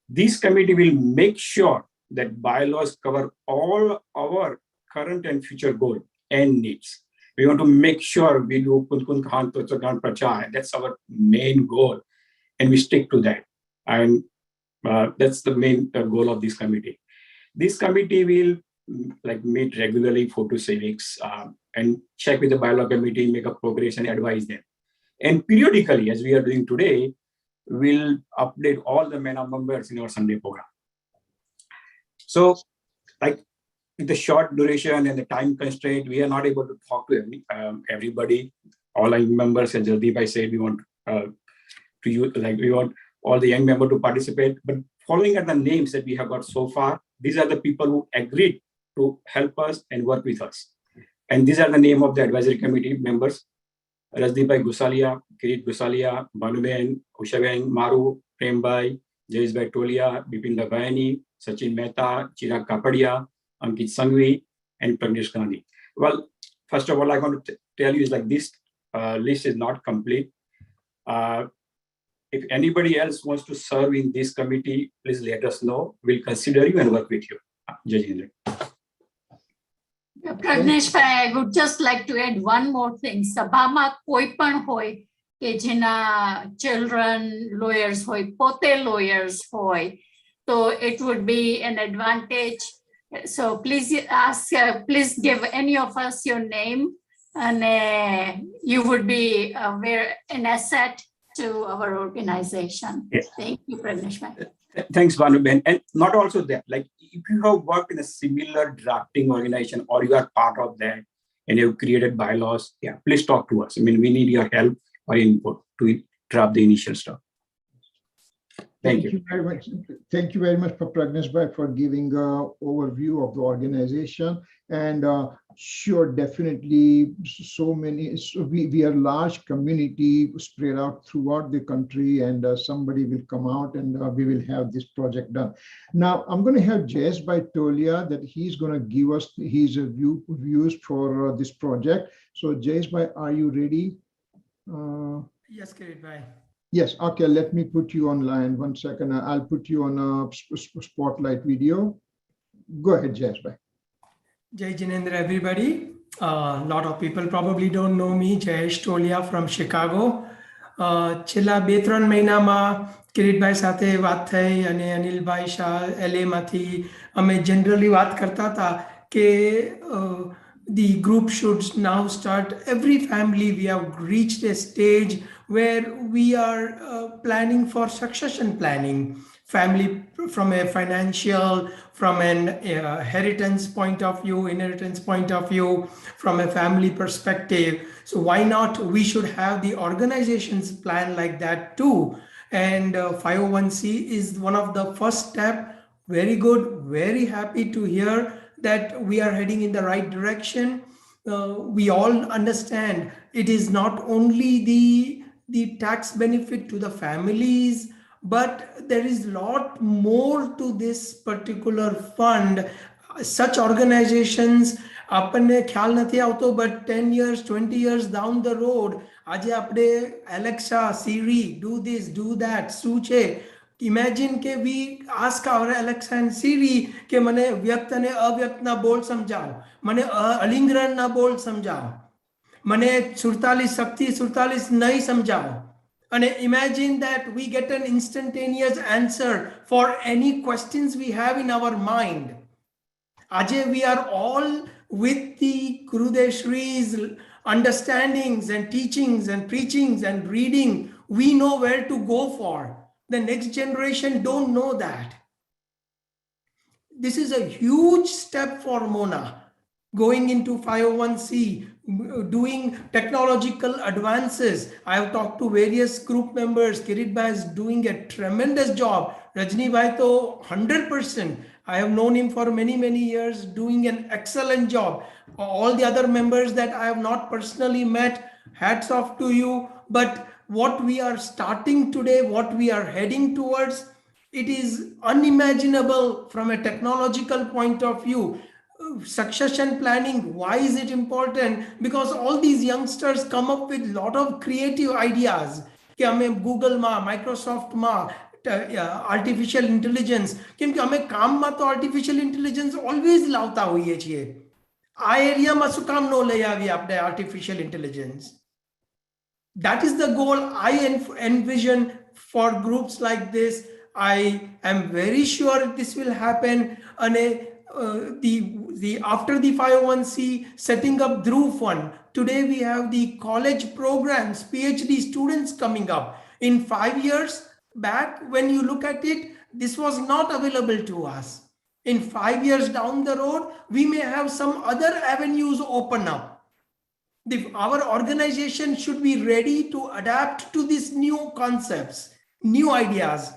[SPEAKER 10] This committee will make sure that bylaws cover all our current and future goals and needs. We want to make sure we do Kun Khan Tochagan Prachar. That's our main goal. And we stick to that. And that's the main goal of this committee. This committee will meet regularly, 4 to 6 weeks, and check with the bylaw committee, make a progress and advise them. And periodically, as we are doing today, we'll update all the MENA members in our Sunday program. So with the short duration and the time constraint, we are not able to talk to everybody. all our members, as Jaldeep said, we want to use, like we want all the young members to participate. But following at the names that we have got so far, these are the people who agreed to help us and work with us. And these are the name of the advisory committee members: Rajdeepai Gusalia, Kirit Gusalia, Banuben, Ushaben Maru, Prembai, Jayesbhai Tolia, Bipin Dabhayani, Sachin Mehta, Chirag Kapadia, Ankit Sangvi, and Pragnesh Gandhi. Well, first of all, I want to tell you is like this list is not complete. If anybody else wants to serve in this committee, please let us know. We'll consider you and work with you. Jajendra.
[SPEAKER 2] Pragnesh, I would just like to add one more thing. Sabhama koi પણ હોય કે જેના children lawyers હોય, પોતે lawyers હોય, so it would be an advantage. So please please give any of us your name, and you would be an asset to our organization.
[SPEAKER 10] Yes.
[SPEAKER 2] Thank you, Pragnesh.
[SPEAKER 10] Thanks, Banuben. And not also that, like if you have worked in a similar drafting organization or you are part of that and you've created bylaws, yeah, please talk to us. I mean, we need your help or input to draft the initial stuff. Thank you
[SPEAKER 1] very much. Thank you very much for Pragnesh Bhai for giving an overview of the organization. And sure, definitely we are a large community spread out throughout the country, and somebody will come out and we will have this project done. Now, I'm going to have Jayesh Bhai Tolia that he's going to give us his views for this project. So Jayesh Bhai, are you ready?
[SPEAKER 11] Yes, Kirit Bhai.
[SPEAKER 1] Yes, okay, let me put you online. 1 second, I'll put you on a spotlight video. Go ahead, Jayesh Bhai.
[SPEAKER 11] Jai Jinendra, everybody. A lot of people probably don't know me, Jayesh Tolia from Chicago. છેલ્લા 2-3 મહિનામાં કિરીટભાઈ સાથે વાત થઈ અને અનિલભાઈ Shah LA માંથી અમે generally વાત કરતા હતા કે the group should now start. Every family, we have reached a stage where we are planning for succession planning. Family from a financial, from an inheritance point of view, from a family perspective. So why not we should have the organizations plan like that too. And 501c is one of the first step. Very good, very happy to hear that we are heading in the right direction. We all understand it is not only the tax benefit to the families, but there is a lot more to this particular fund. Such organizations, આપણને ખ્યાલ નથી આવતો, but 10 years, 20 years down the road, આજે આપણે Alexa, Siri, do this, do that, શું છે? Imagine કે we ask our Alexa and Siri કે મને વ્યક્ત અને અવ્યક્તના બોલ સમજાવો, મને અલિંગરણના બોલ સમજાવો, મને 47 શક્તિ 47 નહીં સમજાવો. And imagine that we get an instantaneous answer for any questions we have in our mind. Ajay, we are all with the Gurudev Shri's understandings and teachings and preachings and reading. We know where to go for. The next generation don't know that. This is a huge step for Mona. Going into 501c, doing technological advances. I have talked to various group members. Kirit Bhai is doing a tremendous job. Rajni Bhai to 100%. I have known him for many, many years, doing an excellent job. All the other members that I have not personally met, hats off to you. But what we are starting today, what we are heading towards, it is unimaginable from a technological point of view. Succession planning, why is it important? Because all these youngsters come up with a lot of creative ideas. કે અમે ગૂગલમાં, માઇક્રોસોફ્ટમાં, artificial intelligence, કેમ કે અમે કામમાં તો artificial intelligence always લાવતા હોઈએ છીએ. આ એરિયામાં શું કામ ન લઈ આવીએ આપણે artificial intelligence? That is the goal I envision for groups like this. I am very sure this will happen. And after the 501c, setting up Dhruv Fund. Today we have the college programs, PhD students coming up. In 5 years back, when you look at it, this was not available to us. In 5 years down the road, we may have some other avenues open up. our organization should be ready to adapt to these new concepts, new ideas.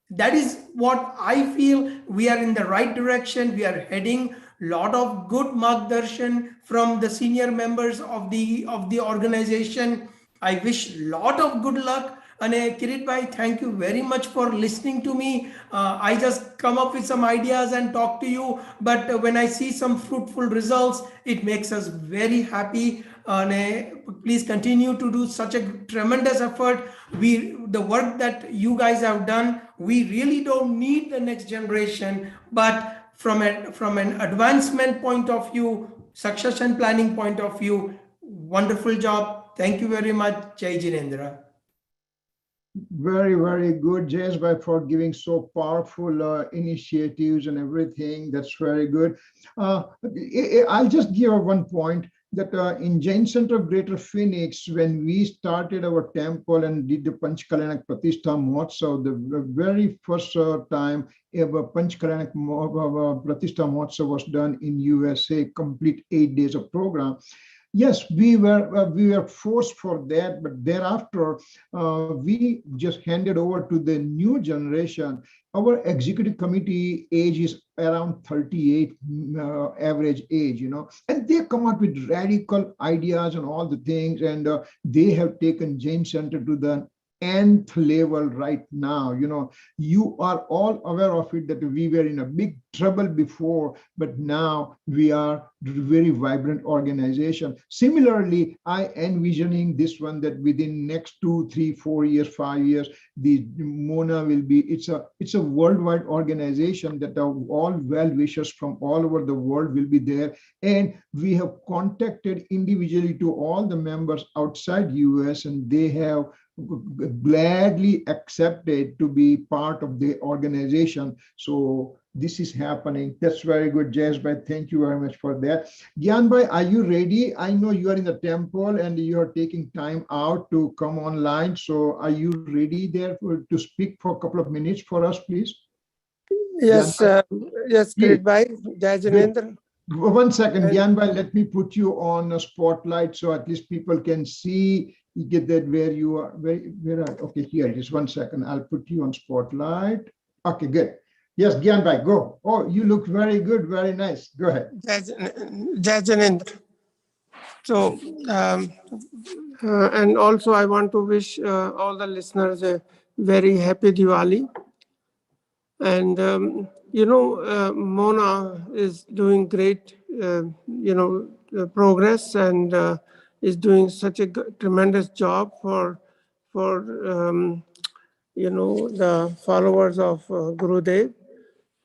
[SPEAKER 11] That is what I feel. We are in the right direction. We are heading lot of good margdarshan from the senior members of the organization. I wish lot of good luck. And Kirit bhai, thank you very much for listening to me. I just come up with some ideas and talk to you. But when I see some fruitful results, it makes us very happy. And please continue to do such a tremendous effort. The work that you guys have done, we really don't need the next generation, but from an advancement point of view, succession planning point of view, wonderful job. Thank you very much. Jai Jinendra.
[SPEAKER 1] Very, very good, Jayesh bhai, for giving so powerful initiatives and everything. That's very good. I'll just give one point that in Jain Center of Greater Phoenix, when we started our temple and did the Panch Kalyanak Pratishtha Mahotsav, the very first time ever Panch Kalyanak Pratishtha Mahotsav was done in USA, complete 8 days of program. Yes, we were forced for that, but thereafter we just handed over to the new generation. Our executive committee age is around 38 average age, and they come up with radical ideas and all the things, and they have taken Jain Center to the nth level right now. You are all aware of it, that we were in a big trouble before, but now we are very vibrant organization. Similarly, I envisioning this one, that within next 2, 3, 4 years, 5 years, the Mona will be, it's a worldwide organization, that all well-wishers from all over the world will be there. And we have contacted individually to all the members outside US, and they have gladly accepted to be part of the organization. So this is happening. That's very good, Jayesh bhai. Thank you very much for that. Gyan bhai, are you ready? I know you are in the temple and you are taking time out to come online. So are you ready there to speak for a couple of minutes for us, please?
[SPEAKER 12] Yes, yes, Kirit bhai. Jai Jinendra.
[SPEAKER 1] One second, Gyan bhai, let me put you on a spotlight so at least people can see. You get that where you are, where are, okay, here, just 1 second. I'll put you on spotlight. Okay, good. Yes, Gyan bhai, go. Oh, you look very good, very nice. Go ahead.
[SPEAKER 12] Jai Jinendra. So, and also I want to wish all the listeners a very happy Diwali. And, Mona is doing great, progress, and is doing such a tremendous job for the followers of Gurudev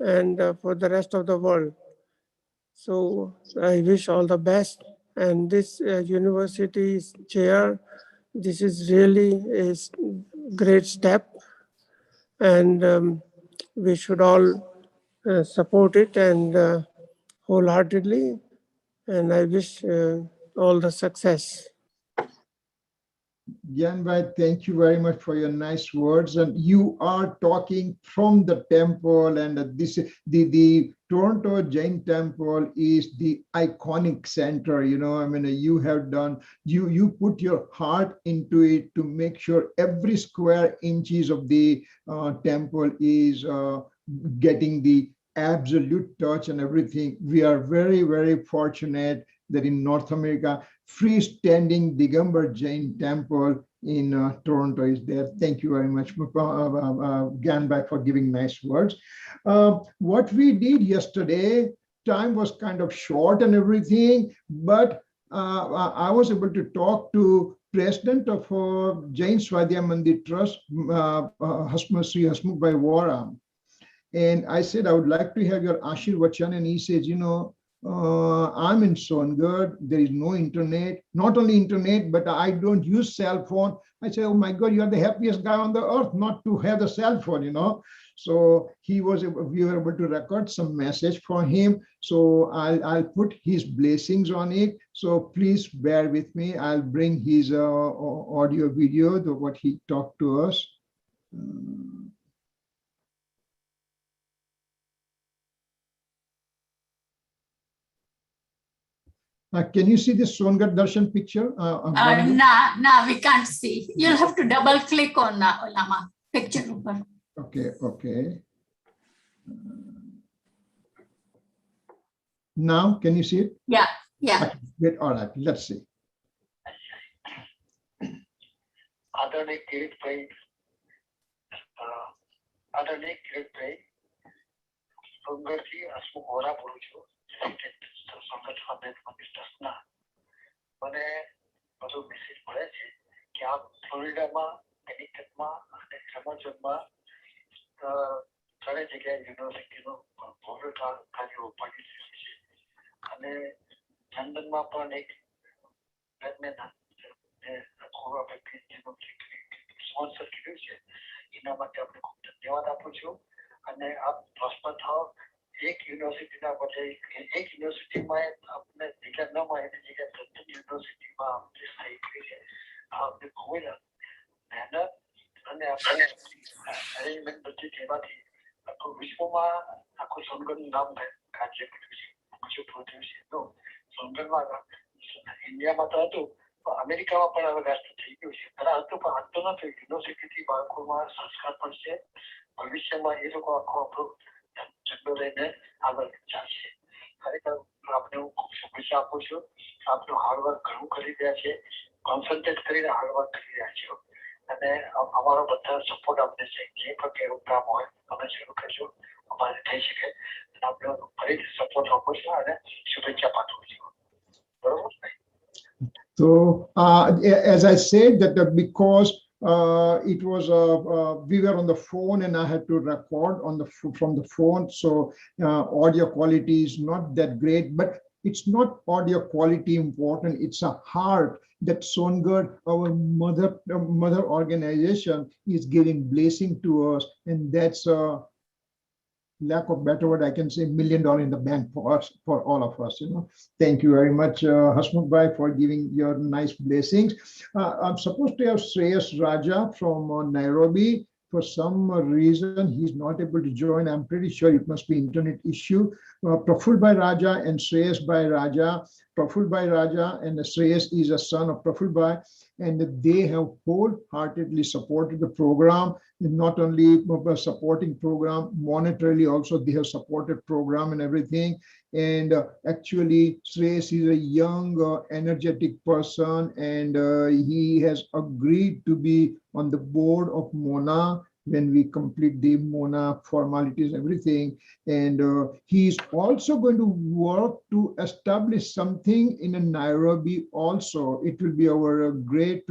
[SPEAKER 12] and for the rest of the world. So I wish all the best. And this university's chair, this is really a great step, and we should all support it and wholeheartedly. And I wish all the success.
[SPEAKER 1] Gyan bhai, thank you very much for your nice words. And you are talking from the temple, and this the Toronto Jain Temple is the iconic center. You have done, you put your heart into it to make sure every square inches of the temple is getting the absolute touch and everything. We are very, very fortunate that in North America, freestanding Digambar Jain Temple in Toronto is there. Thank you very much, Gyan bhai, for giving nice words. What we did yesterday, time was kind of short and everything, but I was able to talk to President of Jain Swadhyaya Mandir Trust, Sri Hasmukh Bhai Vora. And I said, I would like to have your Ashirvachan. And he says, I'm in Songarh, there is no internet, not only internet, but I don't use cell phone. I said, oh my God, you are the happiest guy on the earth not to have the cell phone, So we were able to record some message for him. So I'll put his blessings on it. So please bear with me. I'll bring his audio video, what he talked to us. Can you see this Songat Darshan picture?
[SPEAKER 2] Nah, we can't see. You'll have to double click on Lama picture.
[SPEAKER 1] Okay. Now, can you see it?
[SPEAKER 2] Yeah.
[SPEAKER 1] Okay, great. All right, let's see.
[SPEAKER 13] આદરણીય કિરીટભાઈ સુંદરજી હસમુખ વોરા બોલું છું સંગઠન management ટ્રસ્ટના મને બધો message મળે છે કે આપ ફ્લોરિડામાં કેનિકટમાં અને એમેઝોનમાં ઘણી જગ્યાએ યુનિવર્સિટીનો ભવ્ય કાર્ય ઉપાડી રહ્યું છે અને લંડનમાં પણ એક સ્પોન્સર કર્યું છે એના માટે આપણે ખૂબ ધન્યવાદ આપું છું અને આપ પ્રોસ્પર થાઓ એક યુનિવર્સિટીના બદલે એક યુનિવર્સિટીમાં આપણે જગ્યા ન મળે એની જગ્યાએ પ્રत्येक યુનિવર્સિટીમાં આપણે સ્થાયી કરી છે આપણે બહુ મહેનત અને આપણે અરેન્જમેન્ટ બધી કહેવાથી આખું વિશ્વમાં આખું સોનગઢનું નામ કાર્ય કર્યું છે ઊંચું પહોંચ્યું છે તો સોનગઢમાં ઇન્ડિયામાં તો હતું અમેરિકામાં પણ હવે વ્યસ્ત થઈ ગયું છે પહેલા હતું પણ હતું નથી યુનિવર્સિટીથી બાળકોમાં સંસ્કાર પણ છે ભવિષ્યમાં એ લોકો આખો આપણો ઝંડો લઈને આગળ ચાલશે ખરેખર આપણે હું ખૂબ શુભેચ્છા આપું છું આપનું હાર્ડવર્ક ઘણું કરી રહ્યા છે કોન્સન્ટ્રેટ કરીને હાર્ડવર્ક કરી રહ્યા છો અને અમારો બધા સપોર્ટ આપને છે જે પણ એવું કામ હોય અમે શરૂ કરજો અમારે થઈ શકે અને આપણે ફરીથી સપોર્ટ આપું છું અને શુભેચ્છા પાઠવું છું બરોબર.
[SPEAKER 1] So, as I said, that because it was we were on the phone and I had to record on from the phone, so audio quality is not that great. But it's not audio quality important; it's a heart that Songad, our mother organization, is giving blessing to us, and that's lack of better word, I can say $1 million in the bank for us, for all of us. Thank you very much, Hasmukh Bhai, for giving your nice blessings. I'm supposed to have Shreyas Raja from Nairobi. For some reason, he's not able to join. I'm pretty sure it must be internet issue. Praful Bhai Raja and Shreyas Bhai Raja. Praful Bhai Raja and Shreyas is a son of Praful Bhai, and they have wholeheartedly supported the program. Not only supporting program monetarily, also they have supported program and everything. And actually, Shreyas is a young, energetic person, and he has agreed to be on the board of Mona when we complete the Mona formalities, everything. And he is also going to work to establish something in Nairobi also. It will be our great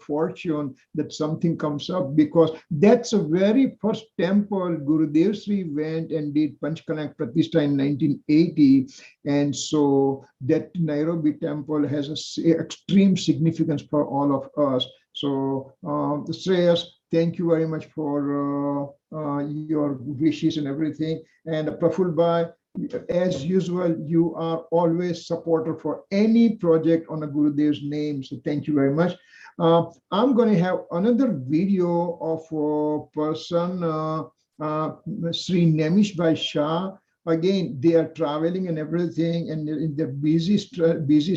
[SPEAKER 1] fortune that something comes up, because that's the very first temple Gurudev Sri went and did Panchkanak Pratishtha in 1980. And so that Nairobi temple has an extreme significance for all of us. So Shreyas, thank you very much for your wishes and everything. And Praful Bhai, as usual, you are always supporter for any project on a Gurudev's name. So thank you very much. I'm going to have another video of a person, Sri Nemish Bhai Shah. Again, they are traveling and everything, and in their busy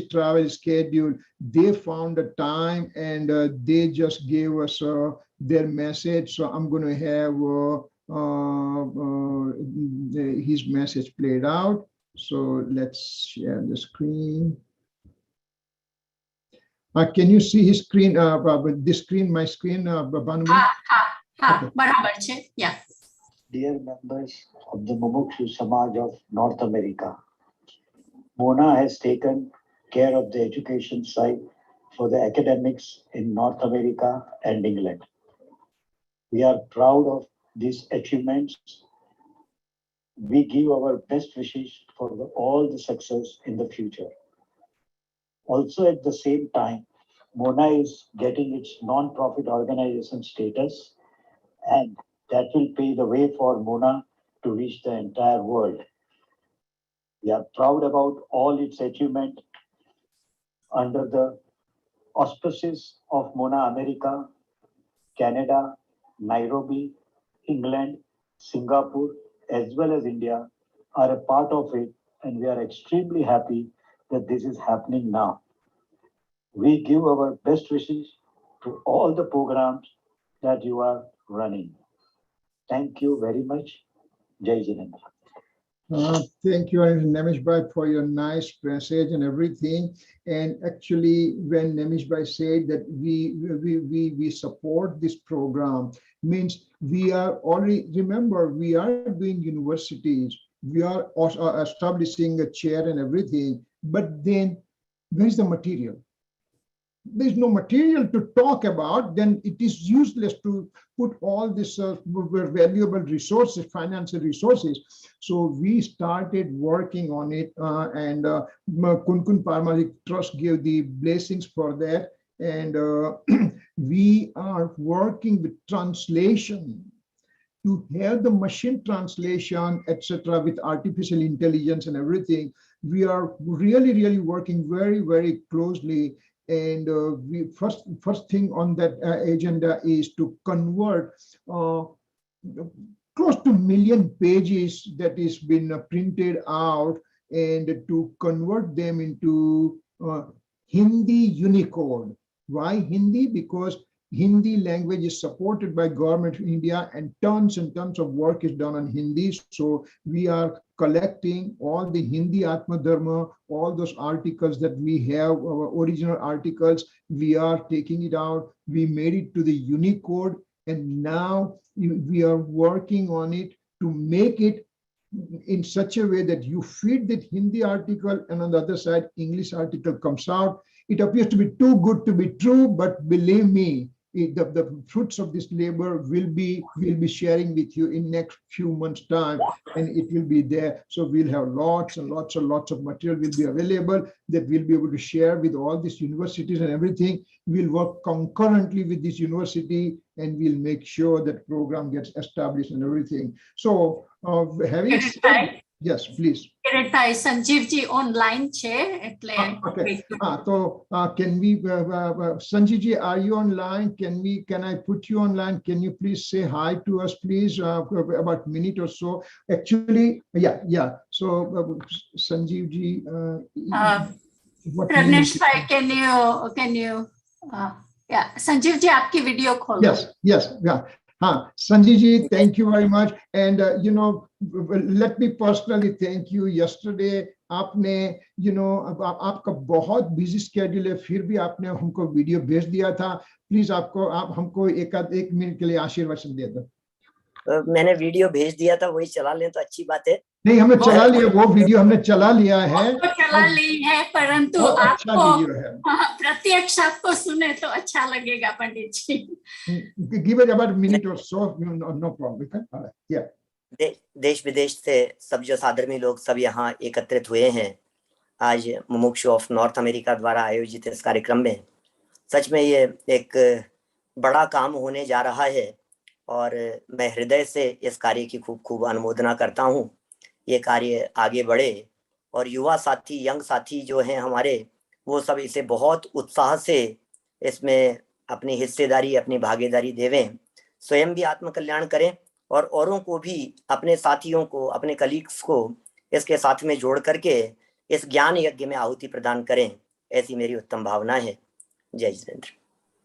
[SPEAKER 1] travel schedule, they found a time and they just gave us their message. So I'm going to have his message played out. So let's share the screen. Can you see his screen? This screen, my screen, Banu?
[SPEAKER 2] બરાબર છે. Yeah.
[SPEAKER 13] Dear members of the Mumukshu Samaj of North America, Mona has taken care of the education side for the academics in North America and England. We are proud of these achievements. We give our best wishes for all the success in the future. Also, at the same time, Mona is getting its non-profit organization status, and that will pave the way for Mona to reach the entire world. We are proud about all its achievement under the auspices of Mona America, Canada, Nairobi, England, Singapore, as well as India are a part of it, and we are extremely happy
[SPEAKER 14] that this is happening now. We give our best wishes to all the programs that you are running. Thank you very much. Jai Jinendra.
[SPEAKER 1] Thank you, Nemish Bhai, for your nice message and everything. And actually, when Nemish Bhai said that we support this program, means we are already, remember, we are doing universities, we are also establishing a chair and everything, but then where's the material? There's no material to talk about, then it is useless to put all this valuable resources, financial resources. So we started working on it, and Kunkun Parmali Trust gave the blessings for that. And we are working with translation to have the machine translation, etc., with artificial intelligence and everything. We are really working very closely. And we first thing on that agenda is to convert close to 1 million pages that is been printed out, and to convert them into Hindi Unicode. Why Hindi? Because Hindi language is supported by government of India, and tons of work is done on Hindi. So we are collecting all the Hindi Atma Dharma, all those articles that we have, original articles, we are taking it out. We made it to the Unicode, and now we are working on it to make it in such a way that you feed that Hindi article, and on the other side, English article comes out. It appears to be too good to be true, but believe me, the fruits of this labor we'll be sharing with you in next few months' time, and it will be there. So we'll have lots of material will be available that we'll be able to share with all these universities and everything. We'll work concurrently with this university, and we'll make sure that program gets established and everything. So having said, yes, please.
[SPEAKER 2] Sanjeev ji online છે એટલે
[SPEAKER 1] Okay. So can we Sanjeev ji, are you online? Can I put you online? Can you please say hi to us, please, about a minute or so? Actually, yeah. So Sanjeev ji,
[SPEAKER 2] Prannesh bhai, can you yeah, Sanjeev ji, आपकी video खोलो.
[SPEAKER 1] Yes, yeah. Sanjay ji, thank you very much. And let me personally thank you. Yesterday, आपने आपका बहुत busy schedule है, फिर भी आपने हमको वीडियो भेज दिया था. प्लीज आप हमको एक मिनट के लिए आशीर्वाद दे दो.
[SPEAKER 15] मैंने वीडियो भेज दिया था, वही चला लें तो अच्छी बात है.
[SPEAKER 1] नहीं, हमने चला लिया, वो वीडियो हमने चला लिया है,
[SPEAKER 2] चला ली है, परंतु आपको प्रत्यक्ष आपको सुने तो अच्छा लगेगा पंडित जी.
[SPEAKER 1] Give it about a minute or so, no problem. Yeah.
[SPEAKER 15] देश विदेश से सब जो साधर्मी लोग सब यहाँ एकत्रित हुए हैं आज मुमुक्षु ऑफ नॉर्थ अमेरिका द्वारा आयोजित इस कार्यक्रम में. सच में ये एक बड़ा काम होने जा रहा है, और मैं हृदय से इस कार्य की खूब अनुमोदना करता हूँ. ये कार्य आगे बढ़े, और युवा साथी, यंग साथी जो हैं हमारे, वो सब इसे बहुत उत्साह से इसमें अपनी हिस्सेदारी, अपनी भागीदारी देवें, स्वयं भी आत्मकल्याण करें, और औरों को भी, अपने साथियों को, अपने कलीग्स को इसके साथ में जोड़ करके इस ज्ञान यज्ञ में आहुति प्रदान करें. ऐसी मेरी उत्तम भावना है. जय जिनेंद्र.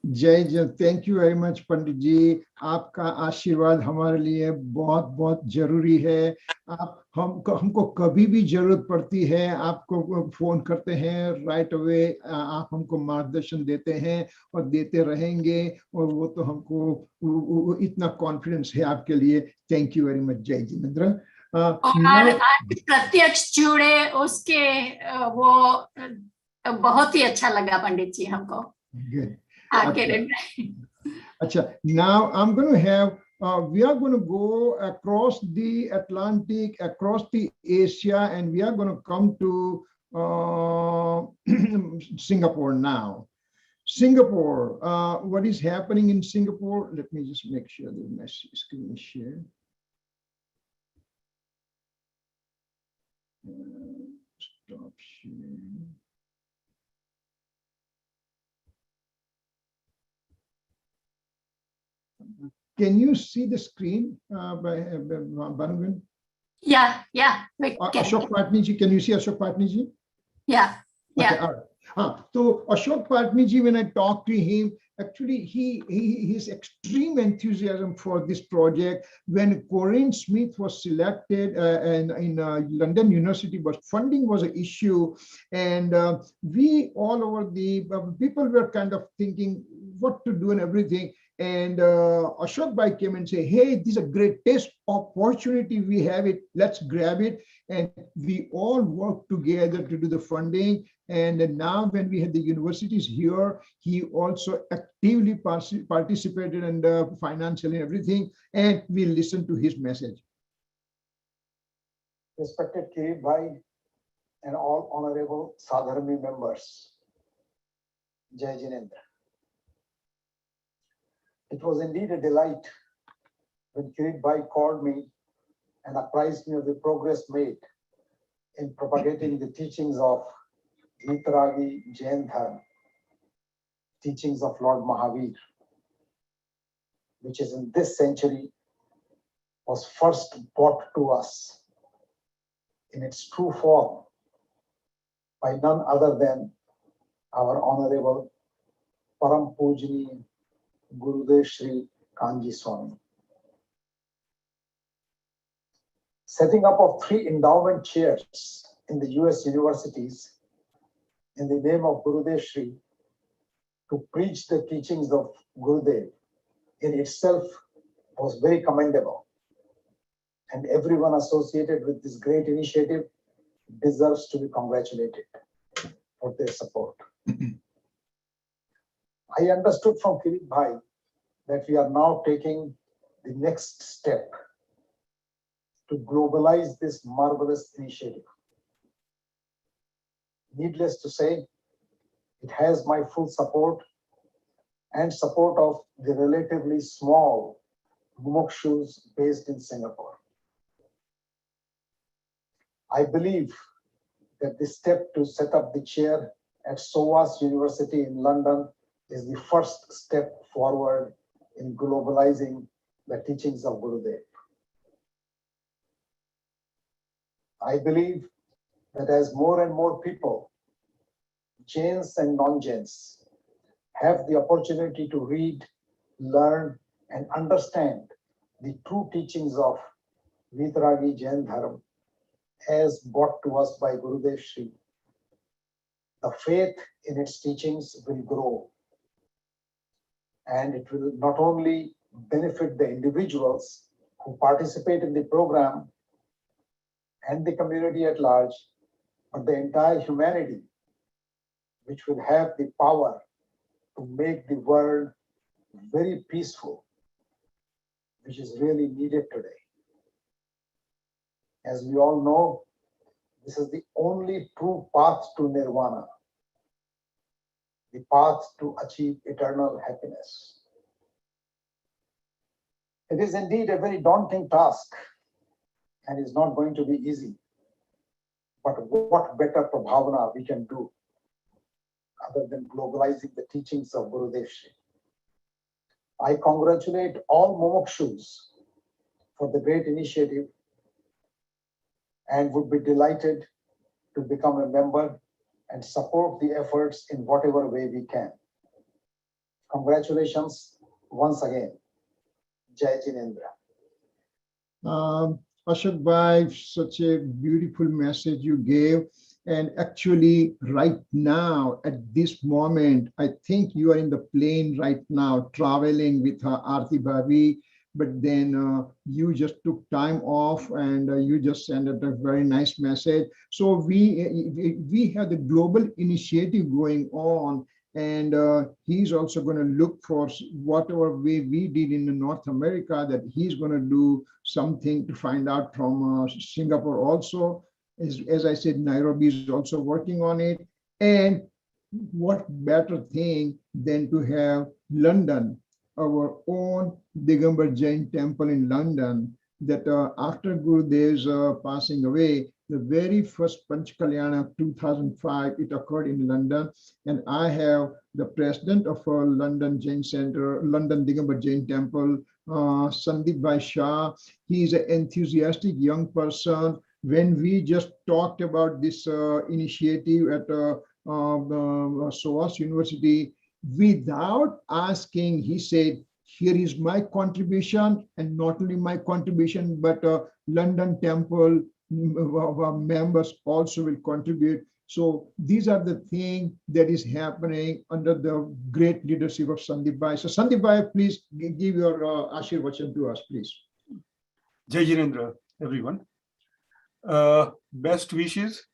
[SPEAKER 1] जय. थैंक यू वेरी मच पंडित जी. आपका आशीर्वाद हमारे लिए बहुत जरूरी है. आप हमको कभी भी जरूरत पड़ती है, आपको फोन करते हैं राइट अवे, आप हमको मार्गदर्शन देते हैं और देते रहेंगे, और वो तो हमको इतना कॉन्फिडेंस है आपके लिए. Thank you very much. जय जिनेंद्र.
[SPEAKER 2] और प्रत्यक्ष जुड़े उसके वो बहुत ही अच्छा लगा पंडित जी हमको.
[SPEAKER 1] Acha. Now I'm going to have, we are going to go across the Atlantic, across the Asia, and we are going to come to Singapore now. Singapore, what is happening in Singapore? Let me just make sure the screen is shared. Stop sharing. Can you see the screen, Banugin?
[SPEAKER 2] Yeah.
[SPEAKER 1] Ashok Patni ji, can you see Ashok Patni ji?
[SPEAKER 2] Yeah. Yeah.
[SPEAKER 1] Okay, all right. So Ashok Patniji, when I talked to him, actually his extreme enthusiasm for this project. When Corinne Smith was selected and in London University, but funding was an issue, and we all over the people were kind of thinking what to do and everything. And Ashok Bhai came and say, hey, this is a great test opportunity. We have it. Let's grab it. And we all worked together to do the funding. And now when we had the universities here, he also actively participated and financially and everything. And we listened to his message.
[SPEAKER 14] Respected Kirit Bhai and all honorable Sadharmi members, Jai Jinendra. It was indeed a delight when Kirit Bhai called me and apprised me of the progress made in propagating the teachings of Vitaragi Jain Dharma, teachings of Lord Mahavir, which is in this century was first brought to us in its true form by none other than our honorable Param Pujani Gurudev Shri Kanji Swami. Setting up of 3 endowment chairs in the US universities in the name of Gurudev Shri to preach the teachings of Gurudev in itself was very commendable. And everyone associated with this great initiative deserves to be congratulated for their support. I understood from Kirit Bhai that we are now taking the next step to globalize this marvelous initiative. Needless to say, it has my full support and support of the relatively small mumukshus based in Singapore. I believe that the step to set up the chair at SOAS University in London is the first step forward in globalizing the teachings of Gurudev. I believe that as more and more people, Jains and non-Jains, have the opportunity to read, learn, and understand the true teachings of Vitaragi Jain Dharma as brought to us by Gurudev Shri, the faith in its teachings will grow. And it will not only benefit the individuals who participate in the program and the community at large, but the entire humanity, which will have the power to make the world very peaceful, which is really needed today. As we all know, this is the only true path to nirvana, the path to achieve eternal happiness. It is indeed a very daunting task and is not going to be easy. But what better prabhavana we can do other than globalizing the teachings of Gurudev Shri. I congratulate all mumukshus for the great initiative and would be delighted to become a member and support the efforts in whatever way we can. Congratulations once again. Jai Jinendra.
[SPEAKER 1] Ashok Bhai, such a beautiful message you gave. And actually, right now, at this moment, I think you are in the plane right now, traveling with Aarti Bhavi, but then you just took time off and you just sent a very nice message. So we have the global initiative going on, and he's also going to look for whatever way we did in North America, that he's going to do something to find out from Singapore also. As I said, Nairobi is also working on it. And what better thing than to have London, our own Digambar Jain temple in London, that after Gurudev's passing away, the very first Panch Kalyana of 2005, it occurred in London. And I have the president of our London Jain Center, London Digambar Jain Temple, Sandeep Bhai Shah. He is an enthusiastic young person. When we just talked about this initiative at SOAS University, without asking, he said, here is my contribution, and not only my contribution, but London Temple members also will contribute. So these are the things that is happening under the great leadership of Sandeep Bhai. So Sandeep Bhai, please give your Ashirvachan to us, please.
[SPEAKER 16] Jai Jinendra, everyone. Best wishes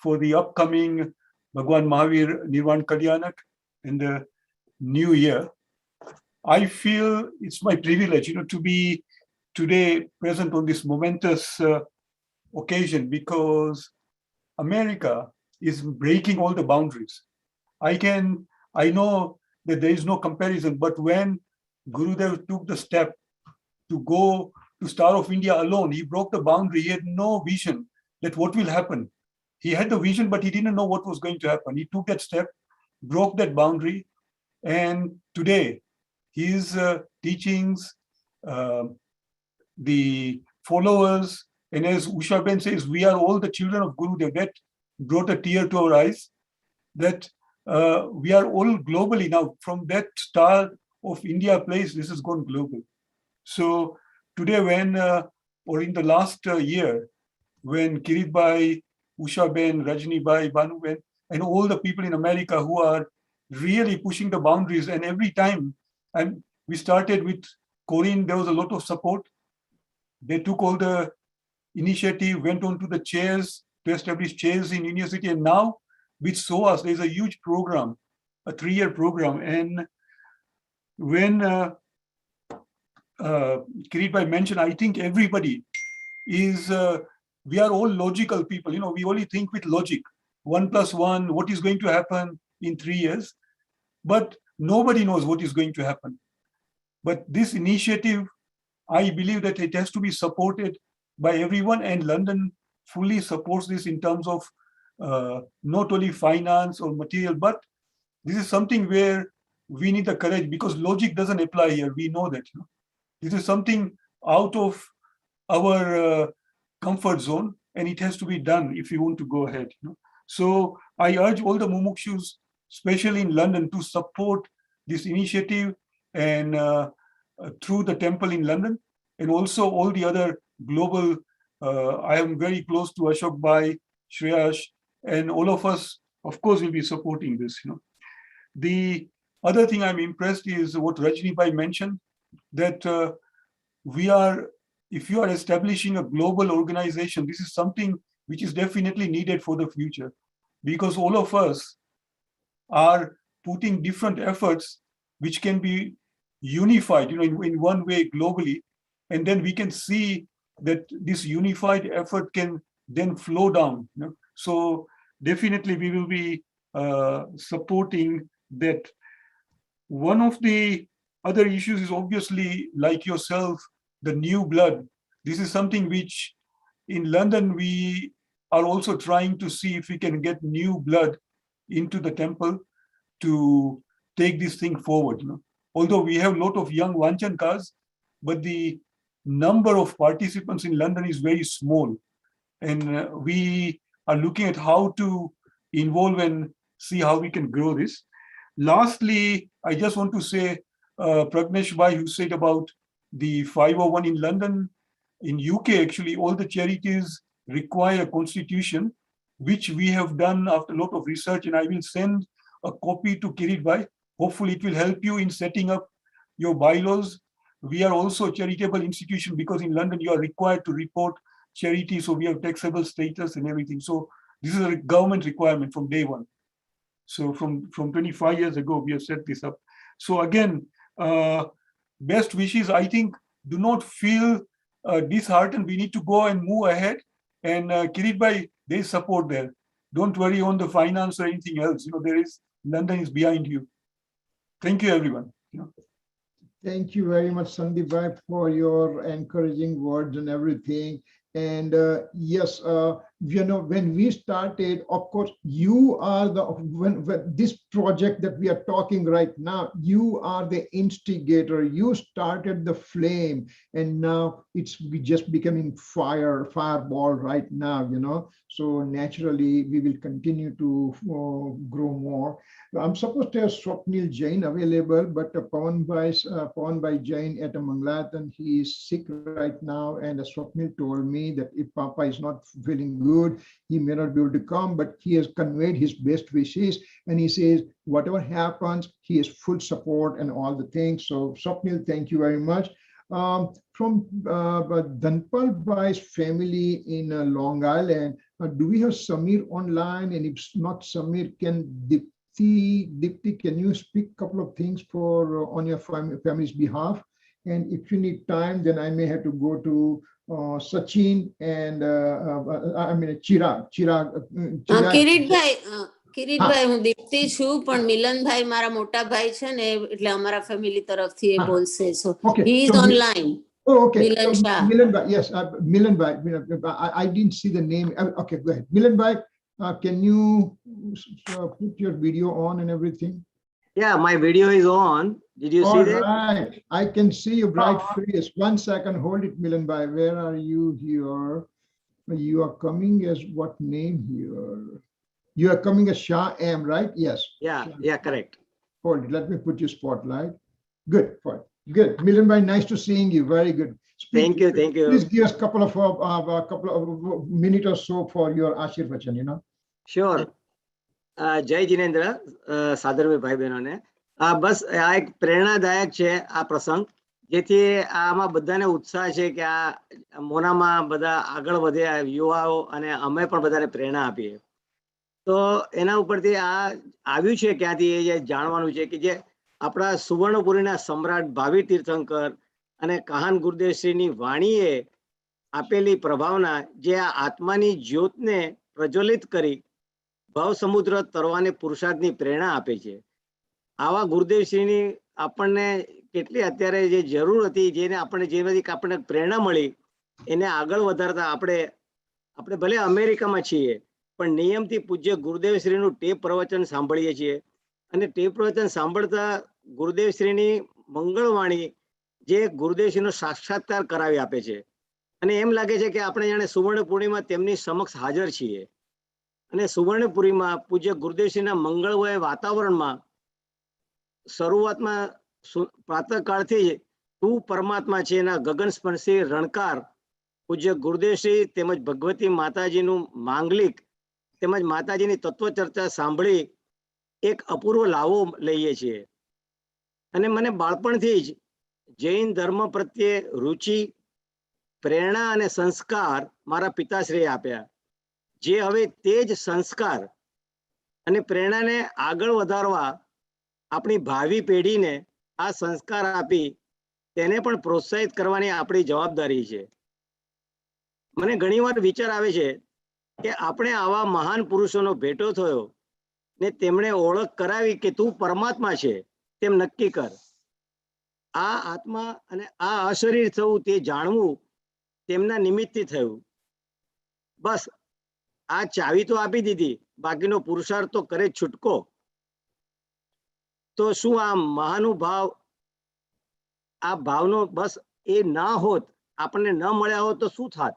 [SPEAKER 16] for the upcoming Bhagwan Mahavir Nirvan Kalyanak in the new year. I feel it's my privilege, to be today present on this momentous occasion, because America is breaking all the boundaries. I know that there is no comparison, but when Gurudev took the step to go to Star of India alone, he broke the boundary. He had no vision that what will happen. He had the vision, but he didn't know what was going to happen. He took that step, broke that boundary, and today his teachings, the followers, and as Usha Ben says, we are all the children of Gurudev. That brought a tear to our eyes, that we are all globally now. From that Star of India place, this has gone global. So today or in the last year, when Kirit Bhai, Usha Ben, Rajni Bhai, Banu Ben, and all the people in America who are really pushing the boundaries, and every time, and we started with Corinne, there was a lot of support. They took all the initiative, went on to the chairs, to establish chairs in university, and now with SOAS, there's a huge program, a 3-year program. And when Kirit Bhai mentioned, I think everybody is, we are all logical people, we only think with logic. 1 + 1, what is going to happen in 3 years? But nobody knows what is going to happen. But this initiative, I believe that it has to be supported by everyone, and London fully supports this in terms of not only finance or material, but this is something where we need the courage, because logic doesn't apply here. We know that. This is something out of our comfort zone, and it has to be done if we want to go ahead. So I urge all the mumukshus, especially in London, to support this initiative, and through the temple in London, and also all the other global. I am very close to Ashok Bhai, Shreyash, and all of us, of course, will be supporting this. The other thing I'm impressed is what Rajni Bhai mentioned, that if you are establishing a global organization, this is something which is definitely needed for the future, because all of us are putting different efforts which can be unified, in one way globally, and then we can see that this unified effort can then flow down. So definitely we will be supporting that. One of the other issues is obviously, like yourself, the new blood. This is something which in London we are also trying to see if we can get new blood into the temple to take this thing forward. Although we have a lot of young Vanchankas, but the number of participants in London is very small. And we are looking at how to involve and see how we can grow this. Lastly, I just want to say, Pragnesh Bhai, who said about the 501 in London, in UK, actually, all the charities require a constitution, which we have done after a lot of research, and I will send a copy to Kirit Bhai. Hopefully it will help you in setting up your bylaws. We are also a charitable institution, because in London you are required to report charity, so we have taxable status and everything. So this is a government requirement from day one. So from 25 years ago, we have set this up. So again, best wishes. I think, do not feel disheartened. We need to go and move ahead. And Kirit Bhai, there is support there. Don't worry on the finance or anything else. London is behind you. Thank you, everyone.
[SPEAKER 1] Thank you very much, Sandeep Bhai, for your encouraging words and everything. And yes, when we started, of course, you are when this project that we are talking right now, you are the instigator. You started the flame, and now it's just becoming fireball right now, So naturally, we will continue to grow more. I'm supposed to have Swapnil Jain available, but Pawan Bhai Jain at Mangalatan, he is sick right now, and Swapnil told me that if Papa is not feeling good, he may not be able to come, but he has conveyed his best wishes, and he says whatever happens, he has full support and all the things. So Swapnil, thank you very much. From Dhanpal Bhai's family in Long Island, do we have Samir online? And if not Samir, can Dipti, can you speak a couple of things for on your family's behalf? And if you need time, then I may have to go to Sachin and Chirag.
[SPEAKER 17] Kiritbhai હું દીપ્તિ છું, પણ મિલનભાઈ મારા મોટા ભાઈ છે ને, એટલે અમારા ફેમિલી તરફથી એ બોલશે. So he is online.
[SPEAKER 1] Oh, okay.
[SPEAKER 17] Milan Shah.
[SPEAKER 1] Milan Bhai, yes, Milan Bhai. I didn't see the name. Okay, go ahead. Milan Bhai, can you put your video on and everything?
[SPEAKER 18] Yeah, my video is on. Did you see that?
[SPEAKER 1] Right. I can see your bright face. 1 second, hold it, Milan Bhai. Where are you here? You are coming as what name here? You are coming as Shah M, right? Yes.
[SPEAKER 18] Yeah, correct.
[SPEAKER 1] Hold it. Let me put you spotlight. Good. Fine. Good. Milan Bhai, nice to seeing you. Very good.
[SPEAKER 18] Thank you.
[SPEAKER 1] Please give us a couple of minutes or so for your Ashirvachan,
[SPEAKER 18] Sure. જય જીનેન્દ્ર સાદરભાઈ ભાઈ બહેનોને. બસ આ એક પ્રેરણાદાયક છે આ પ્રસંગ, જેથી આમાં બધાને ઉત્સાહ છે કે આ મોનામાં બધા આગળ વધે, યુવાઓ, અને અમે પણ બધાને પ્રેરણા આપીએ. તો એના ઉપરથી આ આવ્યું છે ક્યાંથી એ જાણવાનું છે કે જે આપણા સુવર્ણપુરીના સમ્રાટ ભાવિ તીર્થંકર અને કહાન ગુરુદેવશ્રીની વાણીએ આપેલી પ્રભાવના જે આ આત્માની જ્યોતને પ્રજ્વલિત કરી ભાવ સમુદ્ર તરવાને પુરુષાર્થની પ્રેરણા આપે છે. આવા ગુરુદેવશ્રીની આપણને કેટલી અત્યારે જે જરૂર હતી, જેને આપણને પ્રેરણા મળી, એને આગળ વધારતા આપણે ભલે અમેરિકામાં છીએ, પણ નિયમથી પૂજ્ય ગુરુદેવશ્રીનું ટેપ પ્રવચન સાંભળીએ છીએ, અને ટેપ પ્રવચન સાંભળતા ગુરુદેવશ્રીની મંગળવાણી જે ગુરુદેવશ્રીનો સાક્ષાત્કાર કરાવી આપે છે, અને એમ લાગે છે કે આપણે જાણે સુવર્ણ પૂર્ણિમા તેમની સમક્ષ હાજર છીએ. અને સુવર્ણપુરીમાં પૂજ્ય ગુરુદેવશ્રીના મંગળમય વાતાવરણમાં શરૂઆતમાં પ્રાતઃકાળથી જ તું પરમાત્મા છે એના ગગનસ્પર્શી રણકાર પૂજ્ય ગુરુદેવશ્રી તેમજ ભગવતી માતાજીનું માંગલિક તેમજ માતાજીની તત્વચર્ચા સાંભળી એક અપૂર્વ લાવો લઈએ છીએ. અને મને બાળપણથી જ જૈન ધર્મ પ્રત્યે રુચિ, પ્રેરણા અને સંસ્કાર મારા પિતાશ્રીએ આપ્યા, જે હવે તે જ સંસ્કાર અને પ્રેરણાને આગળ વધારવા આપણી ભાવિ પેઢીને આ સંસ્કાર આપી તેને પણ પ્રોત્સાહિત કરવાની આપણી જવાબદારી છે. મને ઘણીવાર વિચાર આવે છે કે આપણે આવા મહાન પુરુષોનો ભેટો થયો ને તેમણે ઓળખ કરાવી કે તું પરમાત્મા છે તેમ નક્કી કર. આ આત્મા અને આ અશરીર થવું તે જાણવું તેમના નિમિત્તથી થયું. બસ આ ચાવી તો આપી દીધી, બાકીનો પુરુષાર્થ તો કરે છૂટકો. તો શું આ મહાનુભાવ, આ ભાવનો બસ એ ના હોત, આપણને ન મળ્યા હોત તો શું થાત?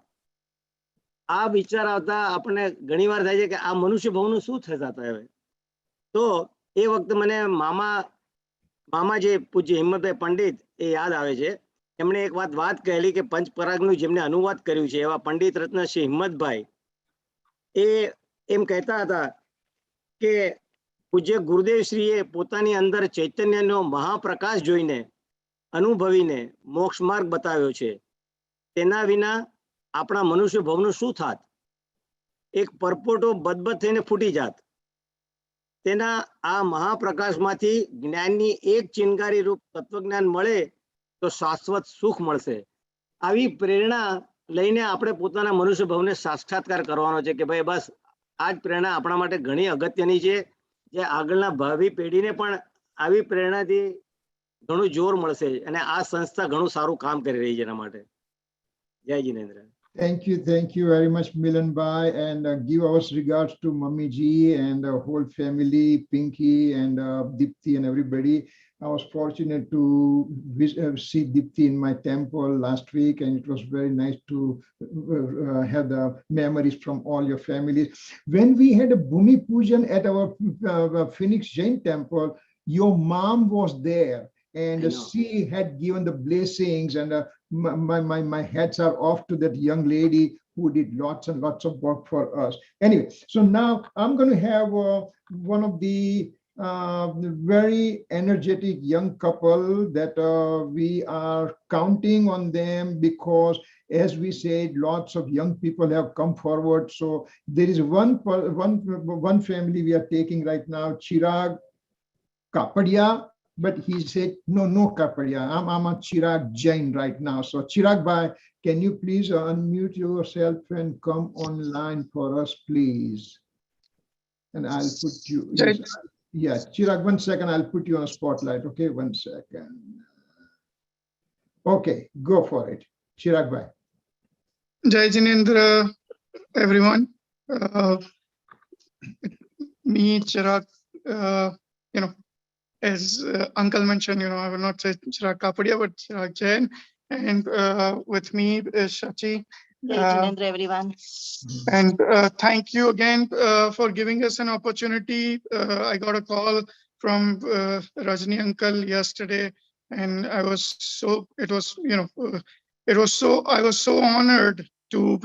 [SPEAKER 18] આ વિચાર આવતા આપણને ઘણીવાર થાય છે કે આ મનુષ્ય ભાવનું શું થતા હવે. તો એ વખતે મને મામા જે પૂજ્ય હિંમતભાઈ પંડિત એ યાદ આવે છે. એમણે એક વાત કહેલી કે પંચપરાગનું જેમને અનુવાદ કર્યું છે એવા પંડિત રત્ન શ્રી હિંમતભાઈ એ એમ કહેતા હતા કે પૂજ્ય ગુરુદેવશ્રીએ પોતાની અંદર ચૈતન્યનો મહાપ્રકાશ જોઈને અનુભવીને મોક્ષ માર્ગ બતાવ્યો છે. તેના વિના આપણા મનુષ્ય ભવનું શું થાત? એક પરપોટો બદબદ થઈને ફૂટી જાત. તેના આ મહાપ્રકાશમાંથી જ્ઞાનની એક ચિનગારી રૂપ તત્વજ્ઞાન મળે તો શાશ્વત સુખ મળશે. આવી પ્રેરણા લઈને આપણે પોતાના મનુષ્ય ભવને સાક્ષાત્કાર કરવાનો છે કે ભાઈ બસ આ જ પ્રેરણા આપણા માટે ઘણી અગત્યની છે, જે આગળના ભાવિ પેઢીને પણ આવી પ્રેરણાથી ઘણું જોર મળશે. અને આ સંસ્થા ઘણું સારું કામ કરી રહી છે એના માટે. જય Jinendra.
[SPEAKER 1] Thank you very much, Milan Bhai, and give our regards to Mummy Ji and the whole family, Pinky and Dipti and everybody. I was fortunate to see Dipti in my temple last week, and it was very nice to have the memories from all your families. When we had a Bhumi Pujan at our Phoenix Jain temple, your mom was there, and she had given the blessings, and my hats are off to that young lady who did lots and lots of work for us. Anyway, so now I'm going to have one of the very energetic young couple that we are counting on them, because as we said, lots of young people have come forward. So there is one family we are taking right now, Chirag Kapadia, but he said, no Kapadia, I'm a Chirag Jain right now. So Chirag Bhai, can you please unmute yourself and come online for us, please? And I'll put you, yes, yeah, Chirag, 1 second, I'll put you on a spotlight, okay, 1 second. Okay, go for it, Chirag Bhai.
[SPEAKER 19] Jai Jinendra, everyone. Me, Chirag, as Uncle mentioned, I will not say Chirag Kapadia, but Chirag Jain. And with me is Shachi.
[SPEAKER 20] Everyone.
[SPEAKER 19] And thank you again for giving us an opportunity. I got a call from Rajni Uncle yesterday, and I was so honored to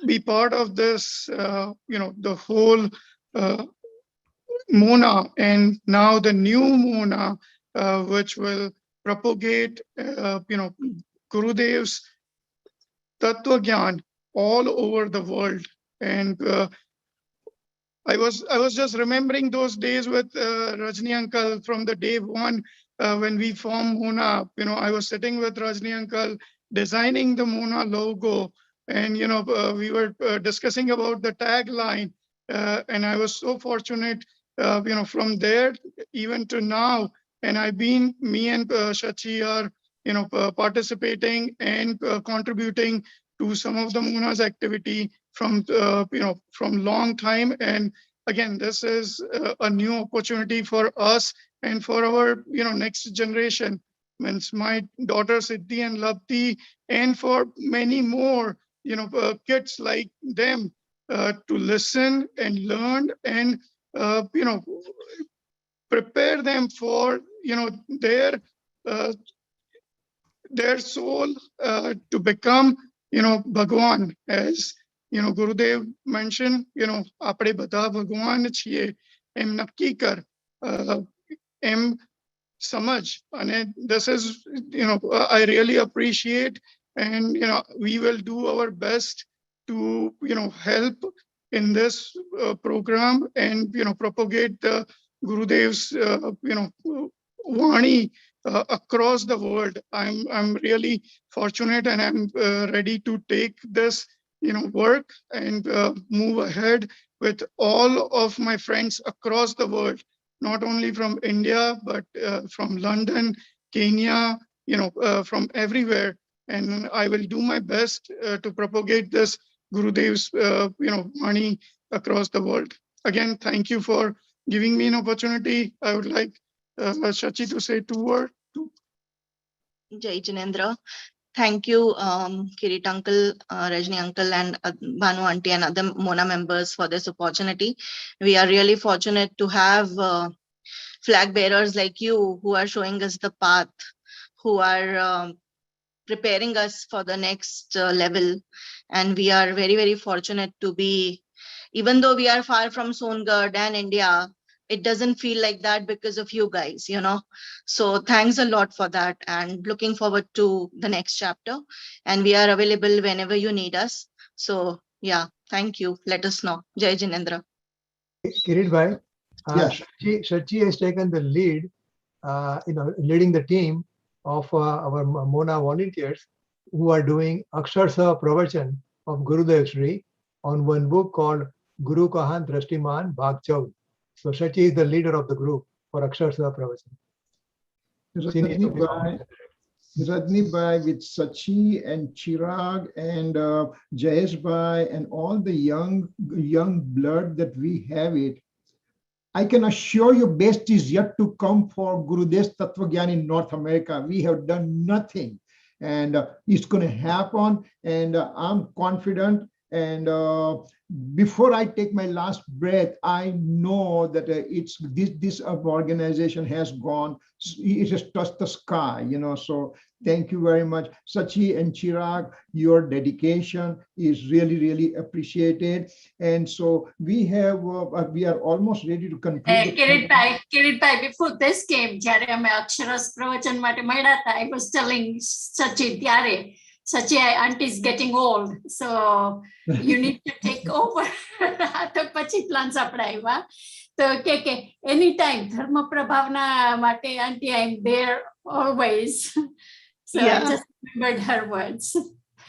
[SPEAKER 19] be part of this. The whole Mona, and now the new Mona, which will propagate, Gurudev's Tattva Gyan all over the world. And I was just remembering those days with Rajni Uncle from the day one when we formed Mona. I was sitting with Rajni Uncle designing the Mona logo, and we were discussing about the tagline, and I was so fortunate, from there even to now. And me and Shachi are participating and contributing to some of the Mona's activity from long time. And again, this is a new opportunity for us and for our next generation. Means my daughter Siddhi and Labdi, and for many more kids like them to listen and learn and prepare them for their soul to become Bhagwan. As Gurudev mentioned, apde bada Bhagwan chiye, em nakki kar, em samaj. And this is, I really appreciate, and we will do our best to help in this program and propagate the Gurudev's Vani across the world. I'm really fortunate, and I'm ready to take this work and move ahead with all of my friends across the world, not only from India, but from London, Kenya, from everywhere. And I will do my best to propagate this Gurudev's Vani across the world. Again, thank you for giving me an opportunity. I would like Shachi to say 2 words.
[SPEAKER 20] Jai Jinendra. Thank you, Kirit Uncle, Rajni Uncle, and Banu Auntie and other Mona members for this opportunity. We are really fortunate to have flag bearers like you who are showing us the path, who are preparing us for the next level. And we are very, very fortunate to be, even though we are far from Songad and India, it doesn't feel like that because of you guys, So thanks a lot for that, and looking forward to the next chapter. And we are available whenever you need us. So yeah, thank you. Let us know. Jai Jinendra.
[SPEAKER 8] Kirit Bhai, Shachi has taken the lead, leading the team of our Mona volunteers who are doing Aksharsa Pravachan of Gurudev Sri on one book called Guru Kahan Drashtiman Bhag 14. So Shachi is the leader of the group for Aksharsa Pravachan.
[SPEAKER 1] Rajni Bhai, with Sachi and Chirag and Jayesh Bhai and all the young blood that we have it, I can assure you best is yet to come for Gurudev's Tattva in North America. We have done nothing, and it's going to happen, and I'm confident. And before I take my last breath, I know that it's this organization has gone, it has touched the sky, you know. So thank you very much, Sachi and Chirag. Your dedication is really, really appreciated. And so we are almost ready to conclude.
[SPEAKER 2] Kirit bhai, before this came, જ્યારે અમે અક્ષરસ પ્રવચન માટે મળ્યા હતા, I was telling Sachi ત્યારે, Sachi, auntie is getting old, so you need to take over. તો પછી plans આપણે આવ્યા તો કે anytime ધર્મ પ્રભાવના માટે auntie, I'm there always. So I just remembered her words.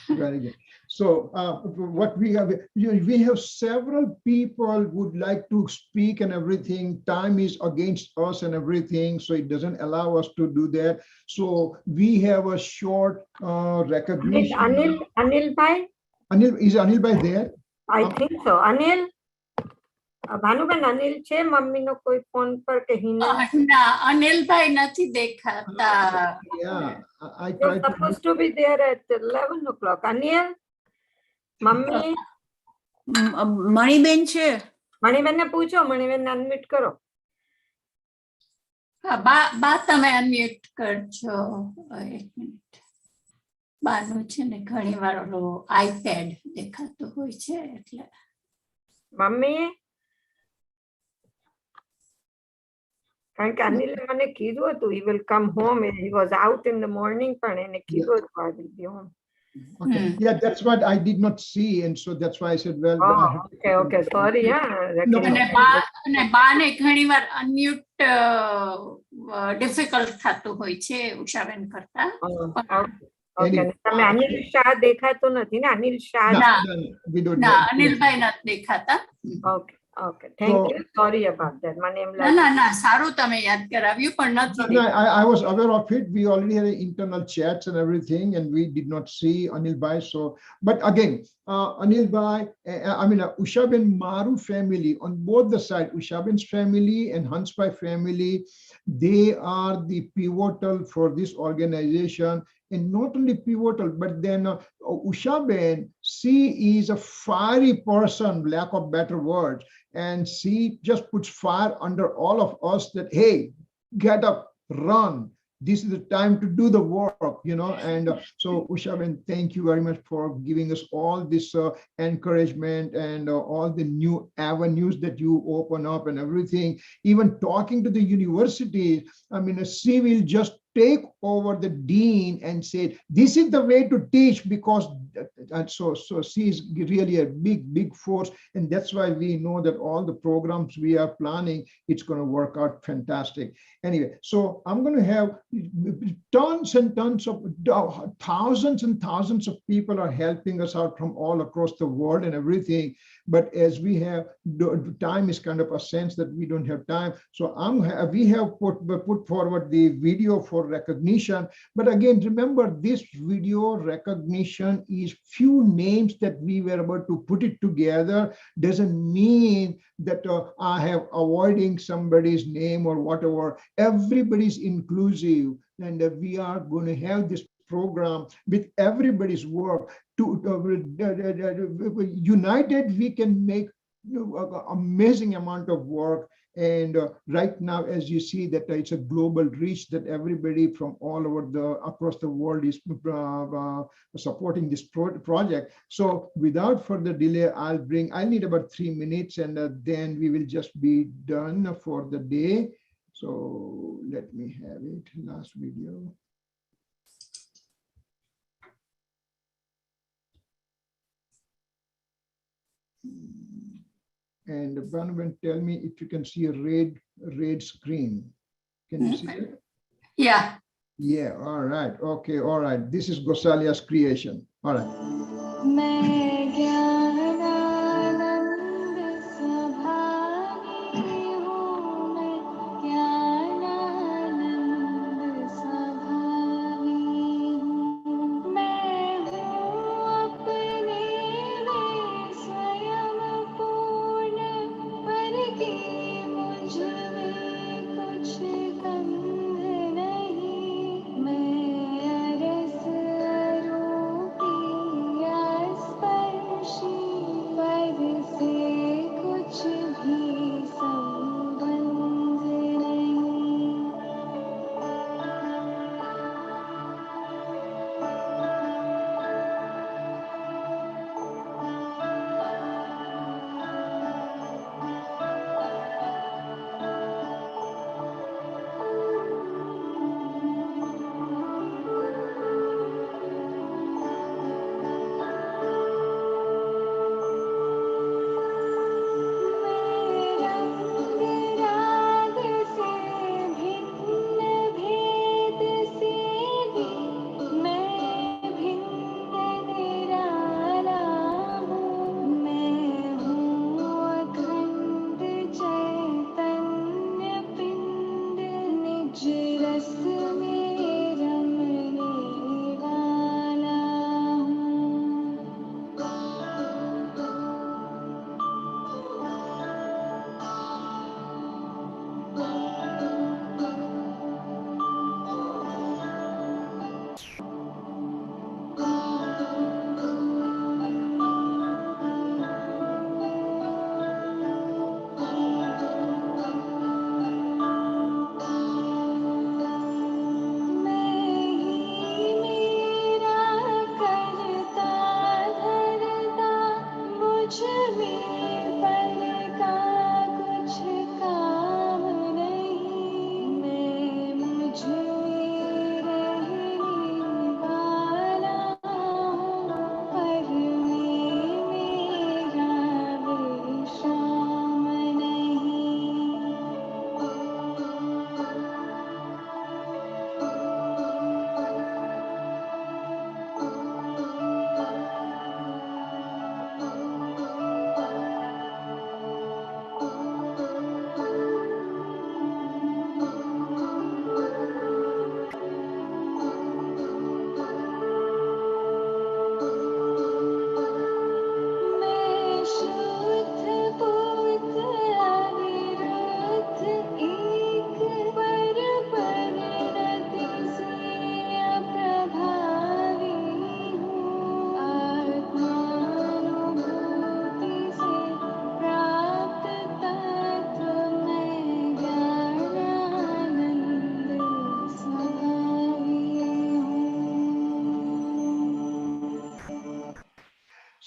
[SPEAKER 1] Very good. So what we have several people would like to speak and everything. Time is against us and everything, so it doesn't allow us to do that. So we have a short recognition.
[SPEAKER 3] Anil Bhai?
[SPEAKER 1] Is Anil Bhai there?
[SPEAKER 3] I think so. Anil? Bhanuben Anil છે મમ્મીનો કોઈ phone પર કે હિના?
[SPEAKER 2] ના, અનિલભાઈ નથી દેખાતા.
[SPEAKER 1] Yeah, I tried
[SPEAKER 3] You're supposed to be there at 11 o'clock. Anil? Mummy?
[SPEAKER 17] Maniben છે.
[SPEAKER 3] મણીબેનને પૂછો, મણીબેનને અનમ્યુટ કરો.
[SPEAKER 2] બા તમે અનમ્યુટ કરજો. એક મિનિટ. બાનું છે ને ઘણી વાર ઓલો આઈપેડ દેખાતું હોય છે એટલે.
[SPEAKER 3] મમ્મી? કારણ કે અનિલે મને કીધું હતું he will come home, he was out in the morning, પણ એને કીધું હતું I will be home.
[SPEAKER 1] Okay. Yeah, that's what I did not see, and so that's why I said, well.
[SPEAKER 3] Okay, sorry.
[SPEAKER 2] અને બાને ઘણી વાર unmute difficult થતું હોય છે ઉષાબેન કરતા.
[SPEAKER 3] તમે અનિલ શાહ દેખાતો નથી ને? અનિલ શાહ?
[SPEAKER 2] ના, અનિલભાઈ નથી દેખાતા.
[SPEAKER 3] Okay. Thank you. Sorry about that. My name.
[SPEAKER 2] ના, સારું તમે યાદ કરાવ્યું, પણ નથી.
[SPEAKER 1] I was aware of it. We already had internal chats and everything, and we did not see Anil Bhai. So, but again, Anil Bhai, Ushaben Maru family on both the sides, Ushaben's family and Hans Bhai family, they are the pivotal for this organization. And not only pivotal, but then Ushaben, she is a fiery person, lack of better words, and she just puts fire under all of us that, hey, get up, run. This is the time to do the work, you know. And so Ushaben, thank you very much for giving us all this encouragement and all the new avenues that you open up and everything. Even talking to the universities, she will just take over the dean and say, this is the way to teach, because so she is really a big force. And that's why we know that all the programs we are planning, it's going to work out fantastic. Anyway, so I'm going to have tons and tons of thousands and thousands of people are helping us out from all across the world and everything. But as we have, time is kind of a sense that we don't have time. So we have put forward the video for recognition. But again, remember, this video recognition is few names that we were able to put it together. Doesn't mean that I have avoiding somebody's name or whatever. Everybody's inclusive, and we are going to have this program with everybody's work. United, we can make amazing amount of work. And right now, as you see, that it's a global reach, that everybody from all over across the world is supporting this project. So without further delay, I'll need about 3 minutes, and then we will just be done for the day. So let me have it, last video. And Bhanavan, tell me if you can see a red screen. Can you see it?
[SPEAKER 2] Yeah.
[SPEAKER 1] Yeah, all right. Okay, all right. This is Gosalia's creation. All right.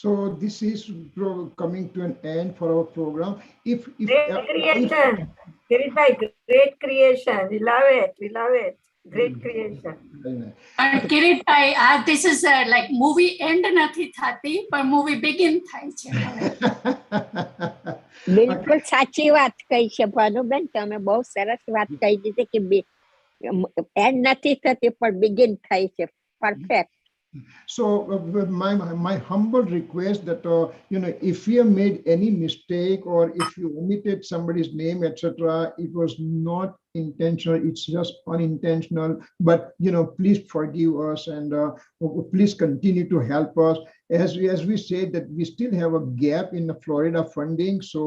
[SPEAKER 1] So this is coming to an end for our program. If
[SPEAKER 3] Great creation. Great creation. We love it. We love it. Great creation.
[SPEAKER 2] And Kiritbhai, this is like movie end નથી થતી પણ movie begin થાય છે.
[SPEAKER 21] બિલકુલ સાચી વાત કહી છે ભાનુબેન, તમે બહુ સરસ વાત કહી દીધી કે એન્ડ નથી થતી પણ બિગિન થાય છે. Perfect.
[SPEAKER 1] So my humble request that if we have made any mistake or if you omitted somebody's name, etc., it was not intentional. It's just unintentional. But please forgive us and please continue to help us. As we said that we still have a gap in the Florida funding. So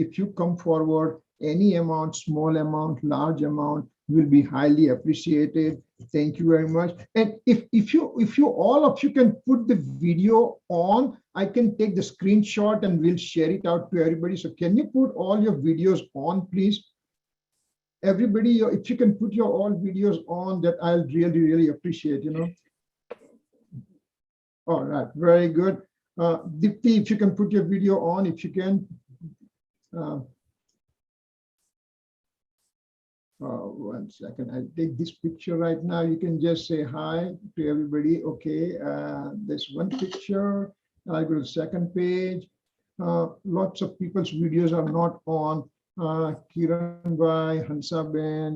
[SPEAKER 1] if you come forward, any amount, small amount, large amount, will be highly appreciated. Thank you very much. And if you all of you can put the video on, I can take the screenshot and we'll share it out to everybody. So can you put all your videos on, please? Everybody, if you can put your all videos on, that I'll really appreciate, All right, very good. Dipti, if you can put your video on, if you can. One second, I'll take this picture right now. You can just say hi to everybody. Okay, there's one picture. I'll go to the second page. Lots of people's videos are not on. Kiran Bhai, Hansa Ben,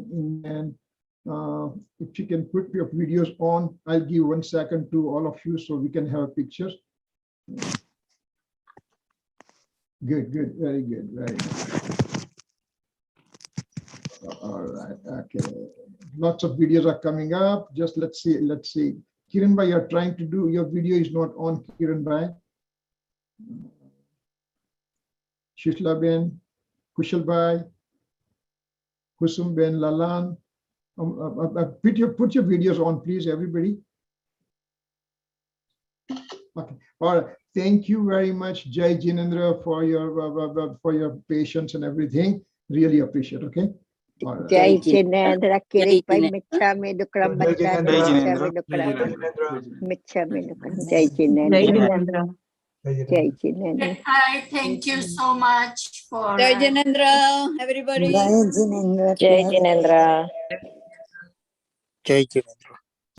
[SPEAKER 1] and if you can put your videos on, I'll give 1 second to all of you so we can have pictures. Good, very good, very good. All right, okay. Lots of videos are coming up. Just let's see. Kiran Bhai, you're trying to do, your video is not on, Kiran Bhai. Shishla Ben, Kushal Bhai, Kusum Ben, Lalan. Put your videos on, please, everybody. Okay, all right. Thank you very much, Jai Jinendra, for your patience and everything. Really appreciate, okay?
[SPEAKER 21] Jai Jinendra, Kiritbhai, Michhami Dukram, Michhami Dukram, Michhami Dukram. Jai Jinendra. Jai Jinendra.
[SPEAKER 2] Hi, thank you so much for.
[SPEAKER 22] Jai Jinendra, everybody.
[SPEAKER 21] Jai Jinendra. Jai Jinendra.
[SPEAKER 23] Jai Jinendra.